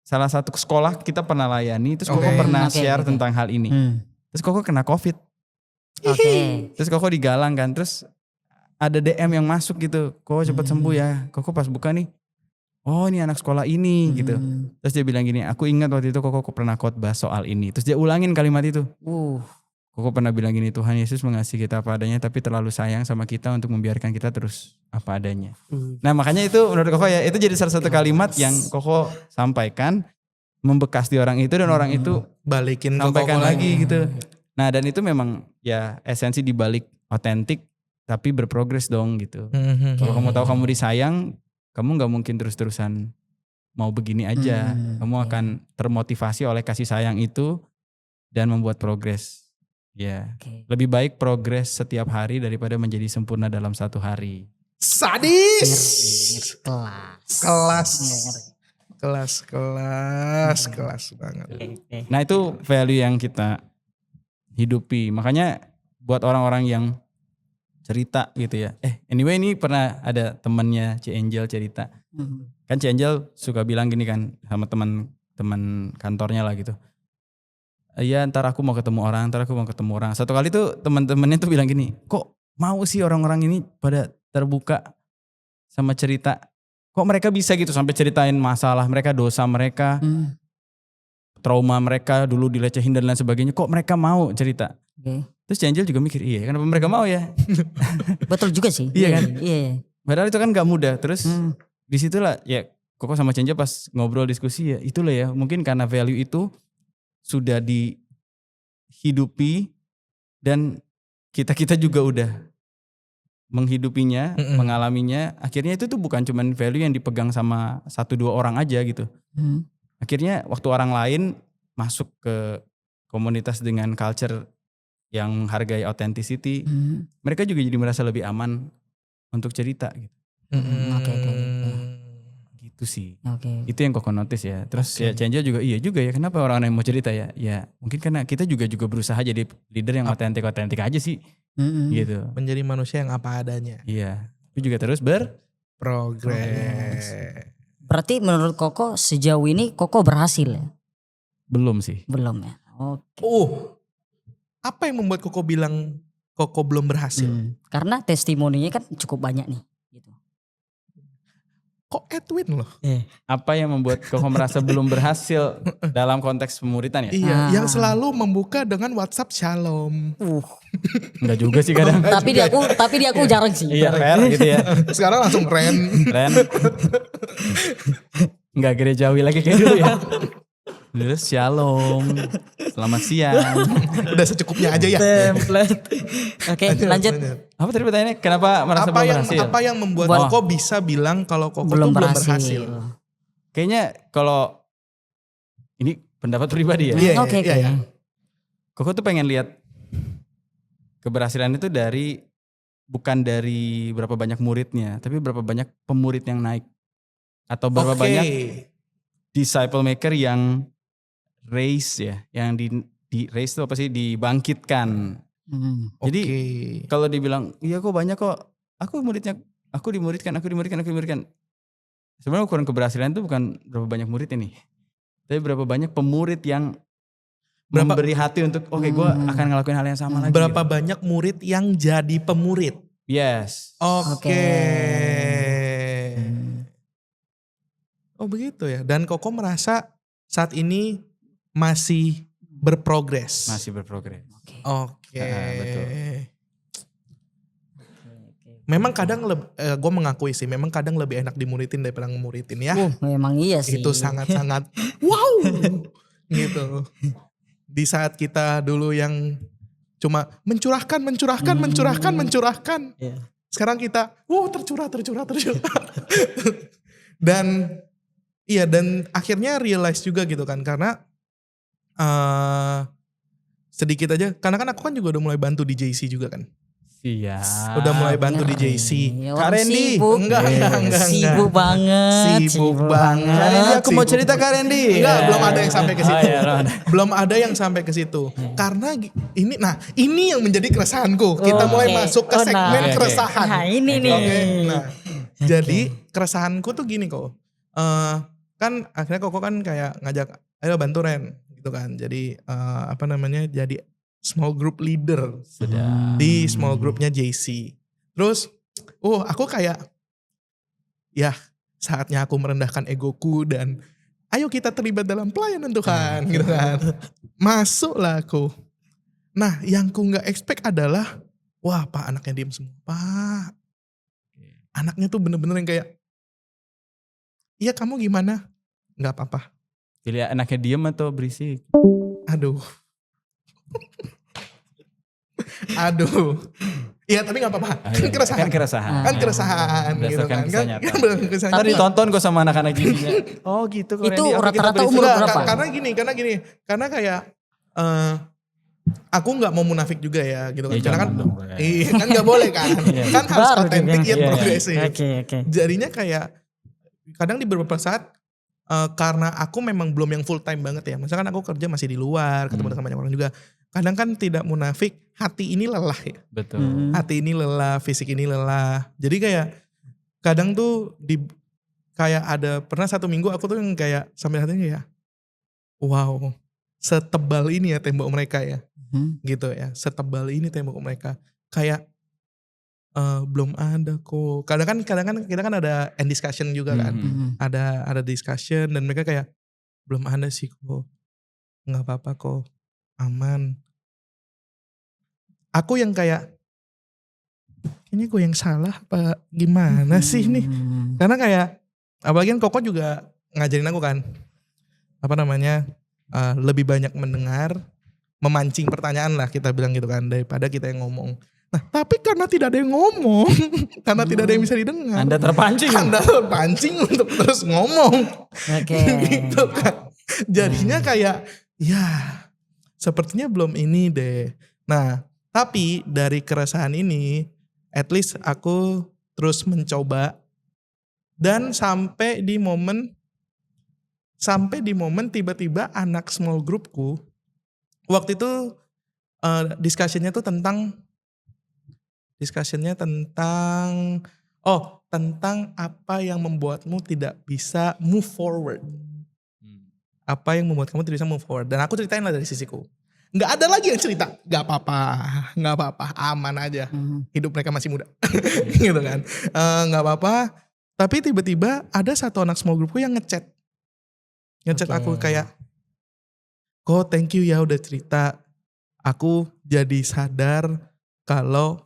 salah satu sekolah kita pernah layani, terus Koko pernah share tentang hal ini. Terus Koko kena COVID. Terus Koko digalang kan, terus ada DM yang masuk gitu, Koko cepat sembuh ya. Koko pas buka nih, oh ini anak sekolah ini gitu. Terus dia bilang gini, aku ingat waktu itu Koko pernah khotbah soal ini. Terus dia ulangin kalimat itu. Koko pernah bilang gini, Tuhan Yesus mengasihi kita apa adanya, tapi terlalu sayang sama kita untuk membiarkan kita terus apa adanya. Nah makanya itu menurut Koko ya, itu jadi salah satu kalimat yang Koko sampaikan, membekas di orang itu, dan orang itu balikin sampaikan ke lagi gitu. Nah dan itu memang ya esensi dibalik otentik tapi berprogres dong gitu. Kalau kamu tahu kamu disayang, kamu gak mungkin terus-terusan mau begini aja. Kamu akan termotivasi oleh kasih sayang itu dan membuat progres. Ya, lebih baik progres setiap hari daripada menjadi sempurna dalam satu hari. Sadis. Kelas banget. Nah itu value yang kita hidupi. Makanya buat orang-orang yang cerita gitu ya. Anyway ini pernah ada temannya C Angel cerita. Kan C Angel suka bilang gini kan sama teman kantornya lah gitu. Iya ntar aku mau ketemu orang. Satu kali tuh teman-temannya tuh bilang gini, kok mau sih orang-orang ini pada terbuka sama cerita. Kok mereka bisa gitu sampai ceritain masalah mereka, dosa mereka. trauma mereka dulu dilecehin dan lain sebagainya, kok mereka mau cerita. Terus Angel juga mikir, iya kenapa mereka mau ya. Betul juga sih. Iya kan? Iya. Padahal itu kan gak mudah. Terus disitulah ya Koko sama Cenja pas ngobrol diskusi ya itulah ya, mungkin karena value itu sudah dihidupi dan kita juga udah menghidupinya, mengalaminya. Akhirnya itu tuh bukan cuman value yang dipegang sama 1-2 orang aja gitu. Akhirnya waktu orang lain masuk ke komunitas dengan culture yang hargai authenticity, mereka juga jadi merasa lebih aman untuk cerita gitu. Oke. Gitu sih. Oke. Itu yang Koko notice ya. Terus ya Cenja juga iya juga ya, kenapa orang yang mau cerita ya? Ya mungkin karena kita juga berusaha jadi leader yang otentik aja sih. Gitu. Menjadi manusia yang apa adanya. Iya. Itu juga terus berprogres. Berarti menurut Koko sejauh ini Koko berhasil ya? Belum sih. Belum ya. Oke. Apa yang membuat Koko bilang Koko belum berhasil? Karena testimoninya kan cukup banyak nih. Gitu. Kok Edwin loh? Apa yang membuat Koko merasa belum berhasil dalam konteks pemuritan ya? Iya, yang selalu membuka dengan WhatsApp Shalom. Enggak juga sih kadang. Tapi di aku jarang sih. Iya, fair gitu ya. Sekarang langsung Ren. Enggak gerejawi lagi kayak dulu ya. Terus shalom, selamat siang. Udah secukupnya aja ya. Template. Oke, lanjut. Apa tadi pertanyaannya? Kenapa merasa belum berhasil? Apa yang membuat Koko bisa bilang kalau Koko belum tuh belum berhasil? Kayaknya kalau ini pendapat pribadi ya. Oke. Koko tuh pengen lihat keberhasilan itu bukan dari berapa banyak muridnya, tapi berapa banyak pemurid yang naik. Atau berapa banyak disciple maker yang raise ya, yang di raise itu apa sih, dibangkitkan. Jadi kalau dibilang iya kok banyak kok, aku dimuridkan. Sebenarnya ukuran keberhasilan itu bukan berapa banyak murid ini, tapi berapa banyak pemurid yang memberi hati untuk gue akan ngelakuin hal yang sama lagi. Berapa banyak murid yang jadi pemurid? Yes. Oke. Oh begitu ya. Dan Koko merasa saat ini masih berprogres. Oke. Betul. Memang kadang gue mengakui sih, memang kadang lebih enak dimuridin daripada ngemuritin ya. Memang iya sih. Itu sangat-sangat wow gitu. Di saat kita dulu yang cuma mencurahkan. Yeah. Sekarang kita tercurah. Dan akhirnya realize juga gitu kan, karena sedikit aja, karena kan aku kan juga udah mulai bantu di JC juga kan. Iya. Udah mulai bantu di JC. Kak Randy. Enggak. Sibuk banget. Kak Randy, aku mau cerita Kak Randy. Enggak, belum ada yang sampai ke situ. Belum ada yang sampai ke situ. Yeah. Karena ini yang menjadi keresahanku. Kita mulai masuk ke segmen keresahan. Nah, ini nih. Nah, jadi keresahanku tuh gini kok. Kan akhirnya Koko kan kayak ngajak, ayo bantu Ren gitu kan. Jadi jadi small group leader di small groupnya JC. Terus aku kayak ya saatnya aku merendahkan egoku dan ayo kita terlibat dalam pelayanan Tuhan gitu kan. Masuklah aku. Nah yang ku gak expect adalah Pak anaknya diem semua. Pak anaknya tuh bener-bener yang kayak, iya kamu gimana? Gak apa-apa. Pilih anaknya diem atau berisik? Aduh. Iya tapi gak apa-apa. Kan keresahan. Gitu kan. Tadi ditonton kok sama anak-anak gini. Oh gitu. Itu rata-rata umur berapa? Karena gini. Karena kayak aku gak mau munafik juga ya gitu kan. Karena kan gak boleh kan. Kan harus otentik ya progresif. Jadinya kayak kadang di beberapa saat karena aku memang belum yang full time banget ya. Misalkan aku kerja masih di luar, ketemu dengan banyak orang juga. Kadang kan tidak munafik, hati ini lelah ya. Betul. Hati ini lelah, fisik ini lelah. Jadi kayak kadang tuh kayak ada pernah 1 minggu aku tuh yang kayak sambil hatinya ya, wow, setebal ini ya tembok mereka ya. Gitu ya, setebal ini tembok mereka. Kayak belum ada kok. Kadang kan kita kan ada end discussion juga kan. Ada discussion dan mereka kayak belum ada sih kok. nggak apa-apa kok, aman. Aku yang kayak, kayaknya gue yang salah apa gimana sih nih? Karena kayak, apalagi kan Koko juga ngajarin aku kan, apa namanya, lebih banyak mendengar, memancing pertanyaan lah kita bilang gitu kan, daripada kita yang ngomong. Nah tapi karena tidak ada yang ngomong, karena tidak ada yang bisa didengar. Anda terpancing. Anda terpancing untuk terus ngomong. Oke. Gitu kan. Jadinya kayak, ya sepertinya belum ini deh. Nah tapi dari keresahan ini, at least aku terus mencoba. Dan sampai di momen tiba-tiba anak small groupku, waktu itu discussionnya tentang apa yang membuatmu tidak bisa move forward. Apa yang membuat kamu tidak bisa move forward. Dan aku ceritain lah dari sisiku. Nggak ada lagi yang cerita, nggak apa-apa, aman aja. Hidup mereka masih muda, gitu kan. Nggak apa-apa. Tapi tiba-tiba ada satu anak small groupku yang ngechat aku kayak, kok thank you ya udah cerita. Aku jadi sadar kalau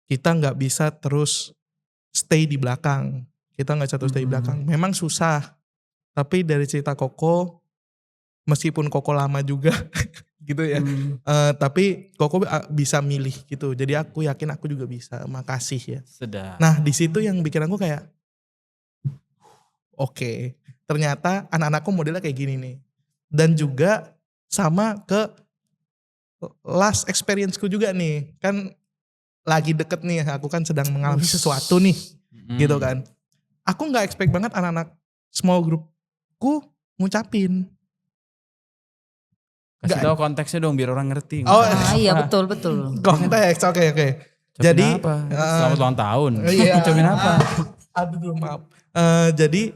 kita nggak bisa terus stay di belakang. Kita nggak bisa terus stay di belakang. Memang susah. Tapi dari cerita Koko, meskipun Koko lama juga gitu ya. Tapi Koko bisa milih gitu. Jadi aku yakin aku juga bisa. Makasih ya. Sedap. Nah di situ yang bikin aku kayak, oke, ternyata anak-anakku modelnya kayak gini nih. Dan juga sama ke last experience-ku juga nih. Kan lagi deket nih, aku kan sedang mengalami sesuatu nih. Gitu kan. Aku gak expect banget anak-anak small groupku ngucapin. Kasih tahu konteksnya dong biar orang ngerti. Oh iya betul. Konteks, oke. Jadi apa? Selamat ulang tahun. Iya. Ucapin apa? Aduh maaf. Jadi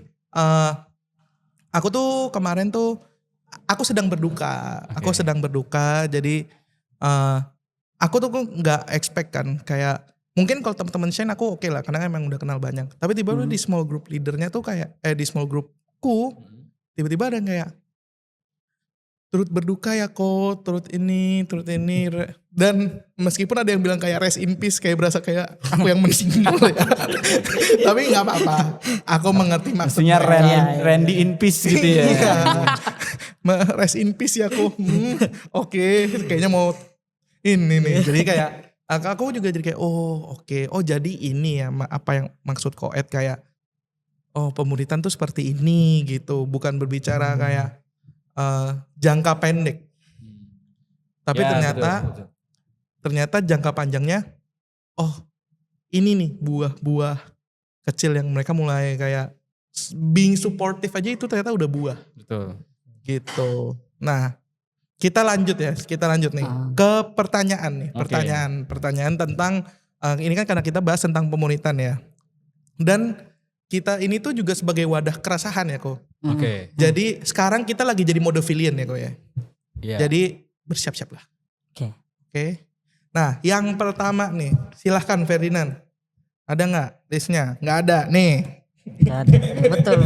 aku tuh kemarin tuh aku sedang berduka. Okay. Aku sedang berduka. Jadi aku tuh nggak expect kan, kayak mungkin kalau teman-teman Shane aku oke lah karena emang udah kenal banyak. Tapi tiba-tiba di small group leadernya tuh kayak di small groupku tiba-tiba ada yang kayak turut berduka ya kok, turut ini. Dan meskipun ada yang bilang kayak rest in peace, kayak berasa kayak aku yang meninggal ya. Tapi gak apa-apa, aku mengerti maksudnya. Maksudnya Randy in peace gitu ya. Rest in peace ya kok. Oke, kayaknya mau ini nih. Jadi kayak aku juga jadi kayak oke. Oh jadi ini ya apa yang maksud Koed kayak pemuritan tuh seperti ini gitu. Bukan berbicara kayak jangka pendek. Tapi Ya, ternyata ternyata jangka panjangnya ini nih buah kecil yang mereka mulai kayak being supportive aja itu ternyata udah buah. Betul. Gitu. Nah, kita lanjut nih ke pertanyaan nih. Pertanyaan tentang ini kan karena kita bahas tentang pemuritan ya. Dan kita ini tuh juga sebagai wadah keresahan ya kok. Oke. Jadi sekarang kita lagi jadi mode villain ya kok ya. Yeah. Jadi bersiap-siaplah. Oke. Nah yang pertama nih, silahkan Ferdinand. Ada nggak listnya? Nggak ada nih. Gak ada. Betul.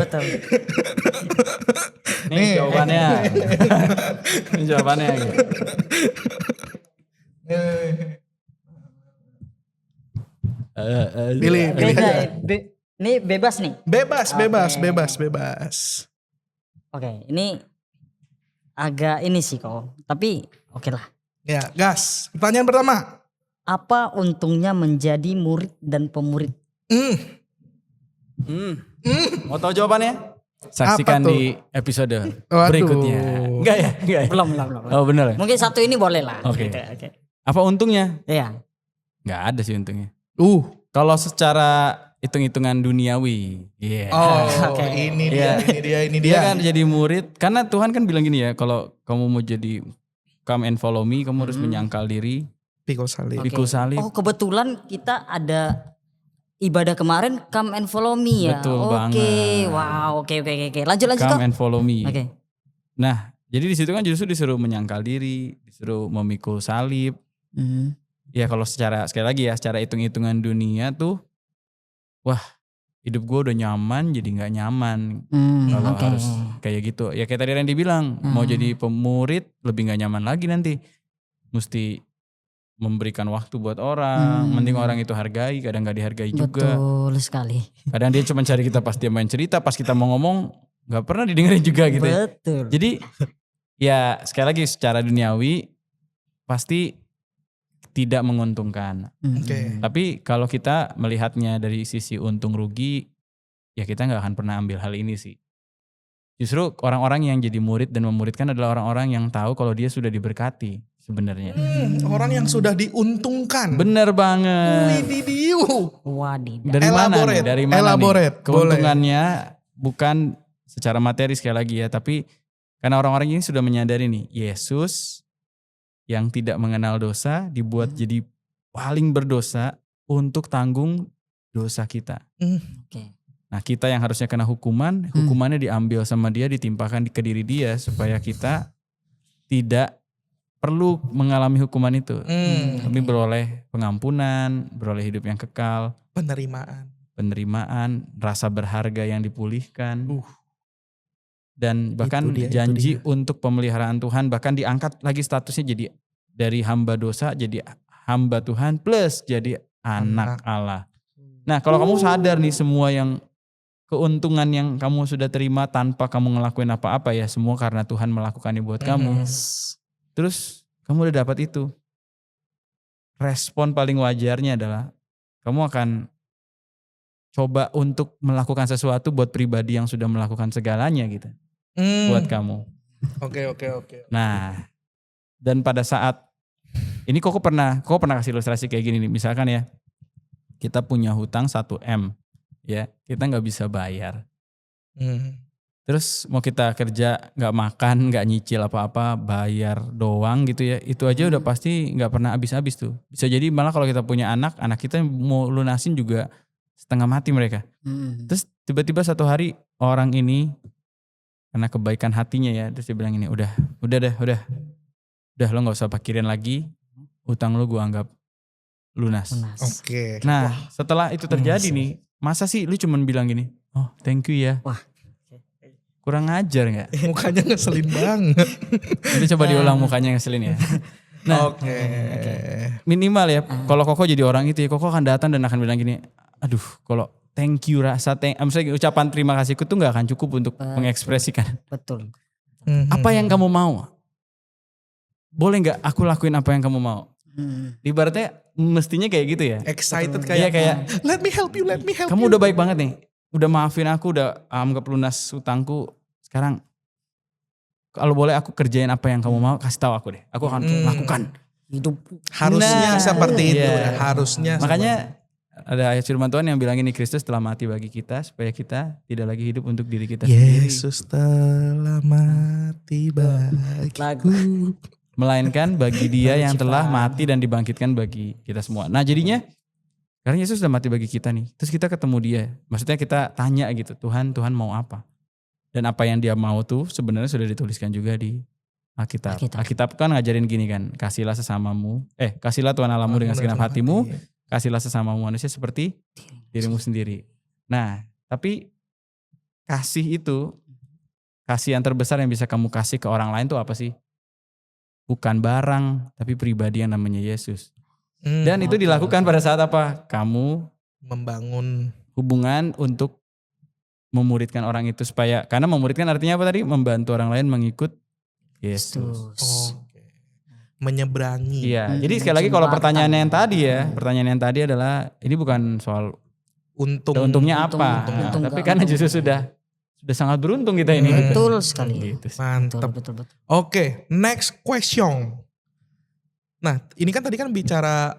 Nih jawabannya. Ini jawabannya. Pilih aja. Ini bebas nih. Bebas. Oke, ini agak ini sih kok. Tapi oke lah. Ya, gas. Pertanyaan pertama. Apa untungnya menjadi murid dan pemurid? Mau tahu jawabannya? Saksikan di episode berikutnya. Enggak ya? Belum. Oh bener ya? Mungkin satu ini boleh lah. Oke. Gitu, Apa untungnya? Iya. Enggak ada sih untungnya. Kalau secara hitung-hitungan duniawi. Iya. Oke. Ini dia. Dia kan jadi murid. Karena Tuhan kan bilang gini ya. Kalau kamu mau jadi come and follow me. Kamu harus menyangkal diri. Pikul salib. Pikul salib. Oh kebetulan kita ada ibadah kemarin come and follow me ya. Betul banget. Wow, oke. Lanjut kok. Come and follow me. Oke. Nah, jadi di situ kan justru disuruh menyangkal diri, disuruh memikul salib. Ya kalau sekali lagi ya secara hitung-hitungan dunia tuh, wah hidup gue udah nyaman jadi nggak nyaman kalau Oke. harus kayak gitu. Ya kayak tadi Randy bilang, mau jadi pemurid lebih nggak nyaman lagi nanti. Mesti memberikan waktu buat orang, mending orang itu hargai, kadang nggak dihargai juga. Betul sekali. Kadang dia cuma cari kita pas dia main cerita, pas kita mau ngomong nggak pernah didengerin juga gitu. Ya. Betul. Jadi ya sekali lagi secara duniawi pasti tidak menguntungkan. Oke. Tapi kalau kita melihatnya dari sisi untung rugi, ya kita nggak akan pernah ambil hal ini sih. Justru orang-orang yang jadi murid dan memuridkan adalah orang-orang yang tahu kalau dia sudah diberkati sebenarnya. Orang yang sudah diuntungkan. Bener banget. Wididiu. Wadidaw. Dari mana nih? Elaborate, Dari mana elaborate, nih? Keuntungannya bukan secara materi sekali lagi ya, tapi karena orang-orang ini sudah menyadari nih, Yesus yang tidak mengenal dosa dibuat jadi paling berdosa untuk tanggung dosa kita. Oke. Nah kita yang harusnya kena hukumannya diambil sama dia, ditimpakan ke diri dia supaya kita tidak perlu mengalami hukuman itu. Tapi beroleh pengampunan, beroleh hidup yang kekal, penerimaan, rasa berharga yang dipulihkan. Dan bahkan janji untuk pemeliharaan Tuhan, bahkan diangkat lagi statusnya jadi dari hamba dosa jadi hamba Tuhan plus jadi anak Allah. Nah kalau kamu sadar nih semua yang keuntungan yang kamu sudah terima tanpa kamu ngelakuin apa-apa ya, semua karena Tuhan melakukannya buat kamu. Terus kamu udah dapat itu. Respon paling wajarnya adalah kamu akan coba untuk melakukan sesuatu buat pribadi yang sudah melakukan segalanya gitu. Buat kamu. Oke. Nah, dan pada saat ini Koko pernah kasih ilustrasi kayak gini nih. Misalkan ya, kita punya hutang 1M, ya kita nggak bisa bayar. Terus mau kita kerja nggak makan, nggak nyicil apa-apa, bayar doang gitu ya. Itu aja udah pasti nggak pernah habis-habis tuh. Bisa jadi malah kalau kita punya anak kita mau lunasin juga setengah mati mereka. Terus tiba-tiba satu hari orang ini karena kebaikan hatinya ya, terus dia bilang ini udah lo nggak usah pikirin lagi, utang lo gue anggap lunas. Oke. Nah setelah itu terjadi nih, masa sih lu cuman bilang gini, oh thank you ya. Wah. Kurang ajar nggak? Mukanya ngeselin banget. Nanti coba diulang mukanya ngeselin ya. Nah, Oke. Minimal ya, kalau Koko jadi orang itu ya, Koko akan datang dan akan bilang gini, aduh kalau thank you misalnya ucapan terima kasihku tuh gak akan cukup untuk mengekspresikan. Betul. Apa yang kamu mau? Boleh gak aku lakuin apa yang kamu mau? Ibaratnya mestinya kayak gitu ya. Excited Iya, kayak let me help you. Kamu udah baik banget nih. Udah maafin aku, udah anggap lunas utangku. Sekarang kalau boleh aku kerjain apa yang kamu mau, kasih tahu aku deh. Aku akan lakukan. Hidup Harusnya seperti itu ya. Harusnya. Makanya ada ayat firman Tuhan yang bilang ini, Kristus telah mati bagi kita supaya kita tidak lagi hidup untuk diri kita sendiri. Yesus telah mati bagiku. Melainkan bagi dia yang telah mati dan dibangkitkan bagi kita semua. Nah jadinya karena Yesus sudah mati bagi kita nih. Terus kita ketemu dia. Maksudnya kita tanya gitu, Tuhan mau apa? Dan apa yang dia mau tuh sebenarnya sudah dituliskan juga di Alkitab. Alkitab kan ngajarin gini kan, kasihlah Tuhan Allahmu dengan segenap hatimu, kasihlah sesamamu manusia seperti dirimu sendiri. Nah, tapi kasih yang terbesar yang bisa kamu kasih ke orang lain tuh apa sih? Bukan barang, tapi pribadi yang namanya Yesus. Dan itu dilakukan pada saat apa? Kamu membangun hubungan untuk memuridkan orang itu supaya, karena memuridkan artinya apa tadi? Membantu orang lain mengikut Yesus. Menyeberangi. Iya. Jadi sekali lagi kalau pertanyaan yang tadi adalah ini bukan soal untungnya apa. Tapi karena justru sudah sangat beruntung kita ini. Betul sekali. Gitu. Mantap. Betul. Oke, next question. Nah, ini kan tadi kan bicara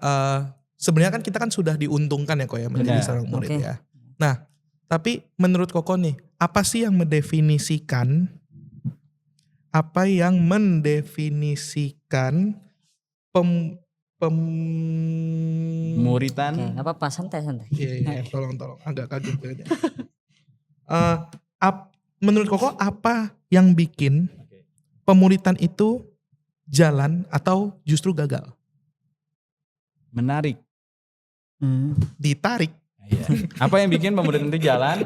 sebenarnya kan kita kan sudah diuntungkan ya kok ya menjadi seorang murid ya. Nah, tapi menurut Koko nih, apa sih yang mendefinisikan Muritan. Oke, gak apa-apa, santai. Iya, tolong agak kaget aja. Menurut Koko apa yang bikin pemuritan itu jalan atau justru gagal? Menarik. Ditarik. Iya. Apa yang bikin pemuritan itu jalan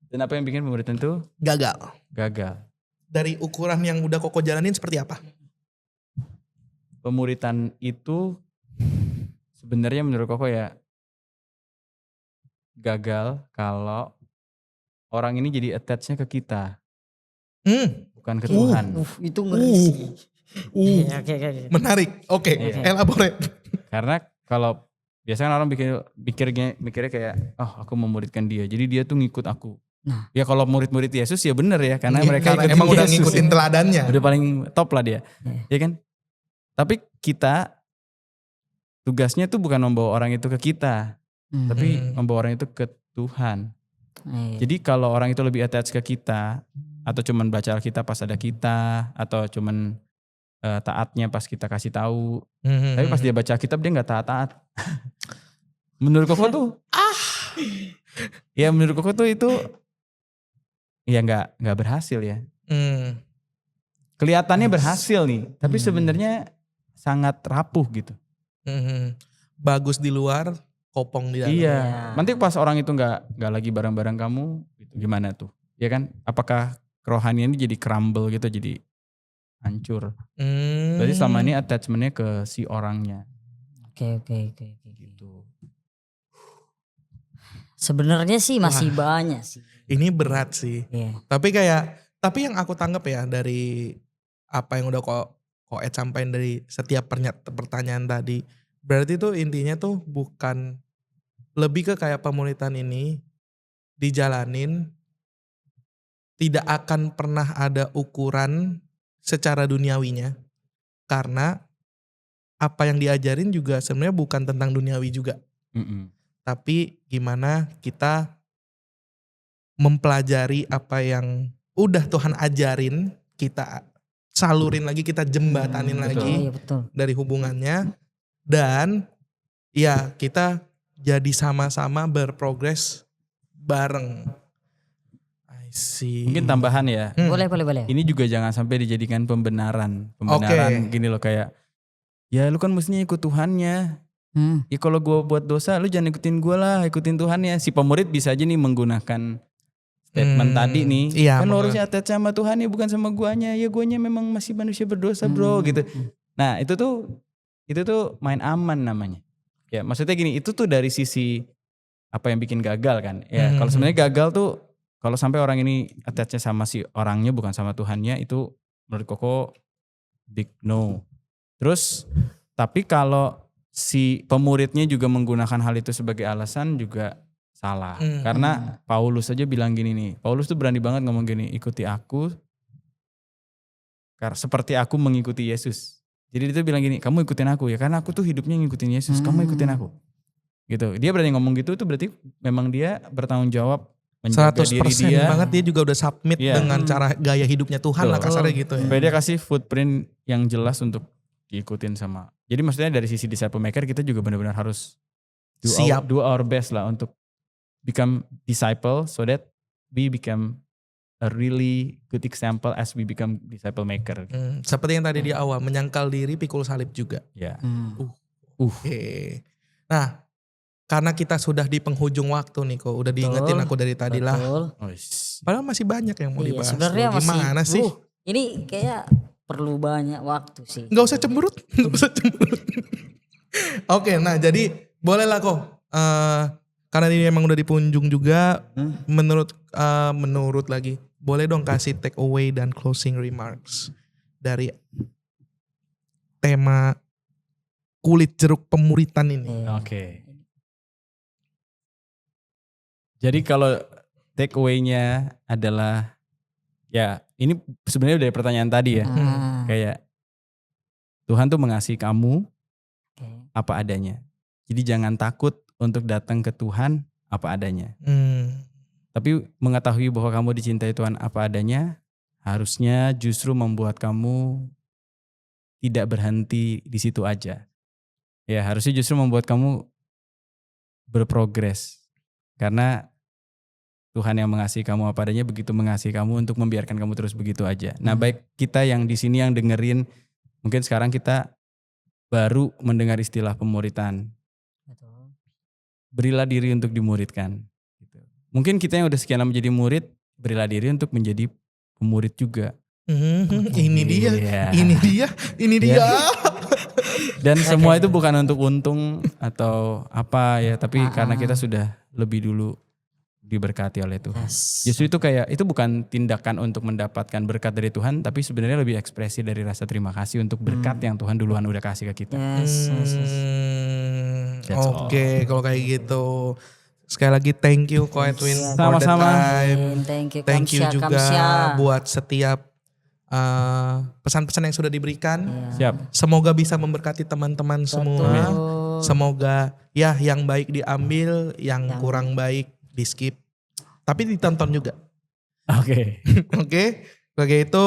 dan apa yang bikin pemuritan itu Gagal. gagal? Dari ukuran yang udah Koko jalanin seperti apa? Pemuritan itu sebenarnya menurut Koko ya gagal kalau orang ini jadi attach-nya ke kita, bukan ke Tuhan. Itu ngeri sih. Oke. Menarik. Oke, Iya. elaborate. Karena kalau biasanya orang mikirnya kayak, oh aku memuridkan dia, jadi dia tuh ngikut aku. Nah. Ya kalau murid-murid Yesus ya bener ya, karena mereka Karena ikutin emang udah Yesus. ngikutin teladannya. Udah paling top lah dia, Iya. ya kan? Tapi kita tugasnya tuh bukan membawa orang itu ke kita, tapi membawa orang itu ke Tuhan. Jadi kalau orang itu lebih attach ke kita, atau cuman baca Alkitab pas ada kita, atau cuman taatnya pas kita kasih tahu, tapi pas dia baca Alkitab dia nggak taat-taat. Menurut Koko tuh, ya menurut Koko tuh itu ya nggak berhasil ya. Kelihatannya berhasil nih, tapi sebenarnya sangat rapuh gitu. Bagus di luar, kopong di dalam. Iya. Nanti pas orang itu nggak lagi bareng-bareng kamu, gitu, gimana tuh? Ya kan? Apakah kerohanian ini jadi crumble gitu, jadi hancur? Berarti selama ini attachmentnya ke si orangnya. Oke. Gitu. Sebenarnya sih masih banyak sih. Ini berat sih. Iya. Tapi yang aku tanggap ya dari apa yang udah Ko Ed sampaikan dari setiap pertanyaan tadi. Berarti tuh intinya tuh bukan lebih ke kayak pemuritan ini dijalanin tidak akan pernah ada ukuran secara duniawinya. Karena apa yang diajarin juga sebenarnya bukan tentang duniawi juga. Tapi gimana kita mempelajari apa yang udah Tuhan ajarin, kita salurin lagi, kita jembatanin lagi Iya betul. dari hubungannya. Dan ya kita jadi sama-sama berprogres bareng. I see. Mungkin tambahan ya. Boleh. Ini juga jangan sampai dijadikan pembenaran. Gini loh kayak, ya lu kan mestinya ikut Tuhannya. Ya kalau gue buat dosa lu jangan ikutin gue lah, ikutin Tuhannya. Si pemurid bisa aja nih menggunakan statement tadi nih. Iya, kan lu harusnya attach sama Tuhan ya, bukan sama guanya. Ya guanya memang masih manusia berdosa bro gitu. Nah itu tuh main aman namanya. Ya maksudnya gini, itu tuh dari sisi apa yang bikin gagal kan. Ya kalau sebenarnya gagal tuh kalau sampai orang ini attachnya sama si orangnya bukan sama Tuhannya, itu menurut Koko big no. Terus tapi kalau si pemuridnya juga menggunakan hal itu sebagai alasan juga salah. Karena Paulus aja bilang gini nih. Paulus tuh berani banget ngomong gini, ikuti aku seperti aku mengikuti Yesus. Jadi dia tuh bilang gini, kamu ikutin aku ya, karena aku tuh hidupnya ngikutin Yesus, kamu ikutin aku. Gitu. Dia berani ngomong gitu tuh berarti memang dia bertanggung jawab menjaga 100% diri dia. banget dia juga udah submit dengan cara gaya hidupnya Tuhan lah kasarnya gitu ya. Supaya dia kasih footprint yang jelas untuk diikutin sama. Jadi maksudnya dari sisi disciple maker kita juga benar-benar harus do our best lah untuk become disciple so that we become a really good example as we become disciple maker. Seperti yang tadi di awal, menyangkal diri pikul salib juga. Ya. Oke. Nah, karena kita sudah di penghujung waktu nih kok, udah diingetin aku dari tadi lah. Padahal masih banyak yang mau dibahas. Sebenarnya Gimana sih? Ini kayak perlu banyak waktu sih. Gak usah cemberut. Oke, nah jadi bolehlah kok. Karena ini emang udah di penghujung juga, menurut lagi, boleh dong kasih take away dan closing remarks dari tema kulit jeruk pemuritan ini. Oke. Jadi kalau take away-nya adalah, ya ini sebenarnya dari pertanyaan tadi ya. Kayak Tuhan tuh mengasihi kamu apa adanya. Jadi jangan takut untuk datang ke Tuhan apa adanya. Tapi mengetahui bahwa kamu dicintai Tuhan apa adanya, harusnya justru membuat kamu tidak berhenti di situ aja. Ya harusnya justru membuat kamu berprogres. Karena Tuhan yang mengasihi kamu apa adanya begitu mengasihi kamu untuk membiarkan kamu terus begitu aja. Nah baik kita yang di sini yang dengerin, mungkin sekarang kita baru mendengar istilah pemuritan. berilah diri untuk dimuridkan. Gitu. Mungkin kita yang udah sekian lama menjadi murid, berilah diri untuk menjadi pemurid juga. Ini dia. Ya. Dan semua itu bukan untuk untung atau apa ya, tapi karena kita sudah lebih dulu diberkati oleh Tuhan. Justru itu kayak itu bukan tindakan untuk mendapatkan berkat dari Tuhan, tapi sebenarnya lebih ekspresi dari rasa terima kasih untuk berkat yang Tuhan duluan udah kasih ke kita. Oke, kalau kayak gitu. Sekali lagi thank you Ko Edwin Sama-sama. for the time. Thank you juga Kamsia. buat setiap pesan-pesan yang sudah diberikan. Siap. Semoga bisa memberkati teman-teman semua. Semoga ya yang baik diambil, yang kurang baik di skip. Tapi ditonton juga. Oke. Oke. Begitu.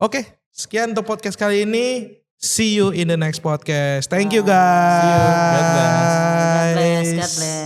Oke. Sekian untuk podcast kali ini. See you in the next podcast. Thank you guys. See you. God bless. God bless.